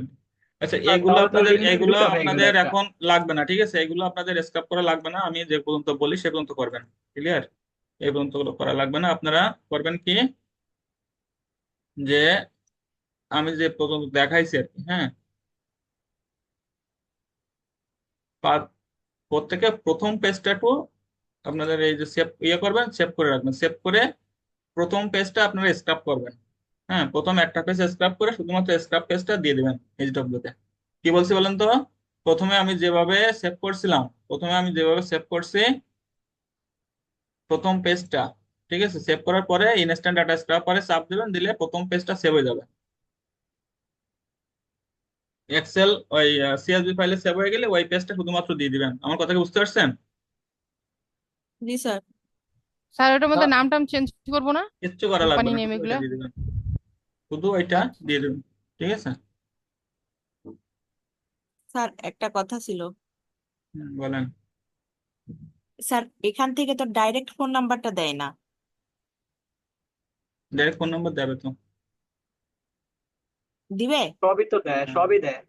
আচ্ছা, আর এগুলো তাহলে তো আপনাদের লিঙ্ক এগুলো দুইটা হয়ে গেল আপনাদের একটা। এখন লাগবে না, ঠিক আছে। এগুলো আপনাদের স্ক্রাপ করা লাগবে না, আমি যে পর্যন্ত বলি সে পর্যন্ত করবেন। ক্লিয়ার? এই পর্যন্ত গুলো করা লাগবে না। আপনারা করবেন কি, যে আমি যে পর্যন্ত দেখাইছি আর কি, হ্যাঁ, প্রত্যেকে প্রথম পেজটা একটু আপনাদের এই যে সেভ ইয়ে করবেন, সেভ করে রাখবেন। সেভ করে প্রথম পেজটা আপনারা স্ক্রাপ করবেন। হ্যাঁ, প্রথম একটা পেজ স্ক্রাপ করে শুধুমাত্র স্ক্রাপ পেজটা দিয়ে দিবেন এইচডব্লিউ তে। কি বলছি বলেন তো, প্রথমে আমি যেভাবে সেভ করছিলাম, প্রথমে আমি যেভাবে সেভ করছি প্রথম পেজটা, ঠিক আছে, সেভ করার পরে ইনস্ট্যান্ট ডাটা স্ক্রাপ পরে চাপ দিবেন, দিলে প্রথম পেজটা সেভ হয়ে যাবে। এক্সেল ওই সিএসভি ফাইলে সেভ হয়ে গেলে ওই পেজটা শুধুমাত্র দিয়ে দিবেন। আমার কথা কি বুঝতে পারছেন? জি স্যার। স্যার ওটার মধ্যে নাম টাম চেঞ্জ করবো না, কিচ্ছু করা লাগবে কোম্পানি না, নেম শুধু এগুলো? ওইটা দিয়ে দিবেন, শুধু ওইটা আচ্ছা দিয়ে দিবেন, ঠিক আছে। স্যার একটা কথা ছিল। বলেন। স্যার এখান থেকে তো ডাইরেক্ট ফোন নাম্বারটা দেয় না। ডাইরেক্ট ফোন নাম্বার দেবে তো। দিবে? সবই তো দেয়, সবই দেয়।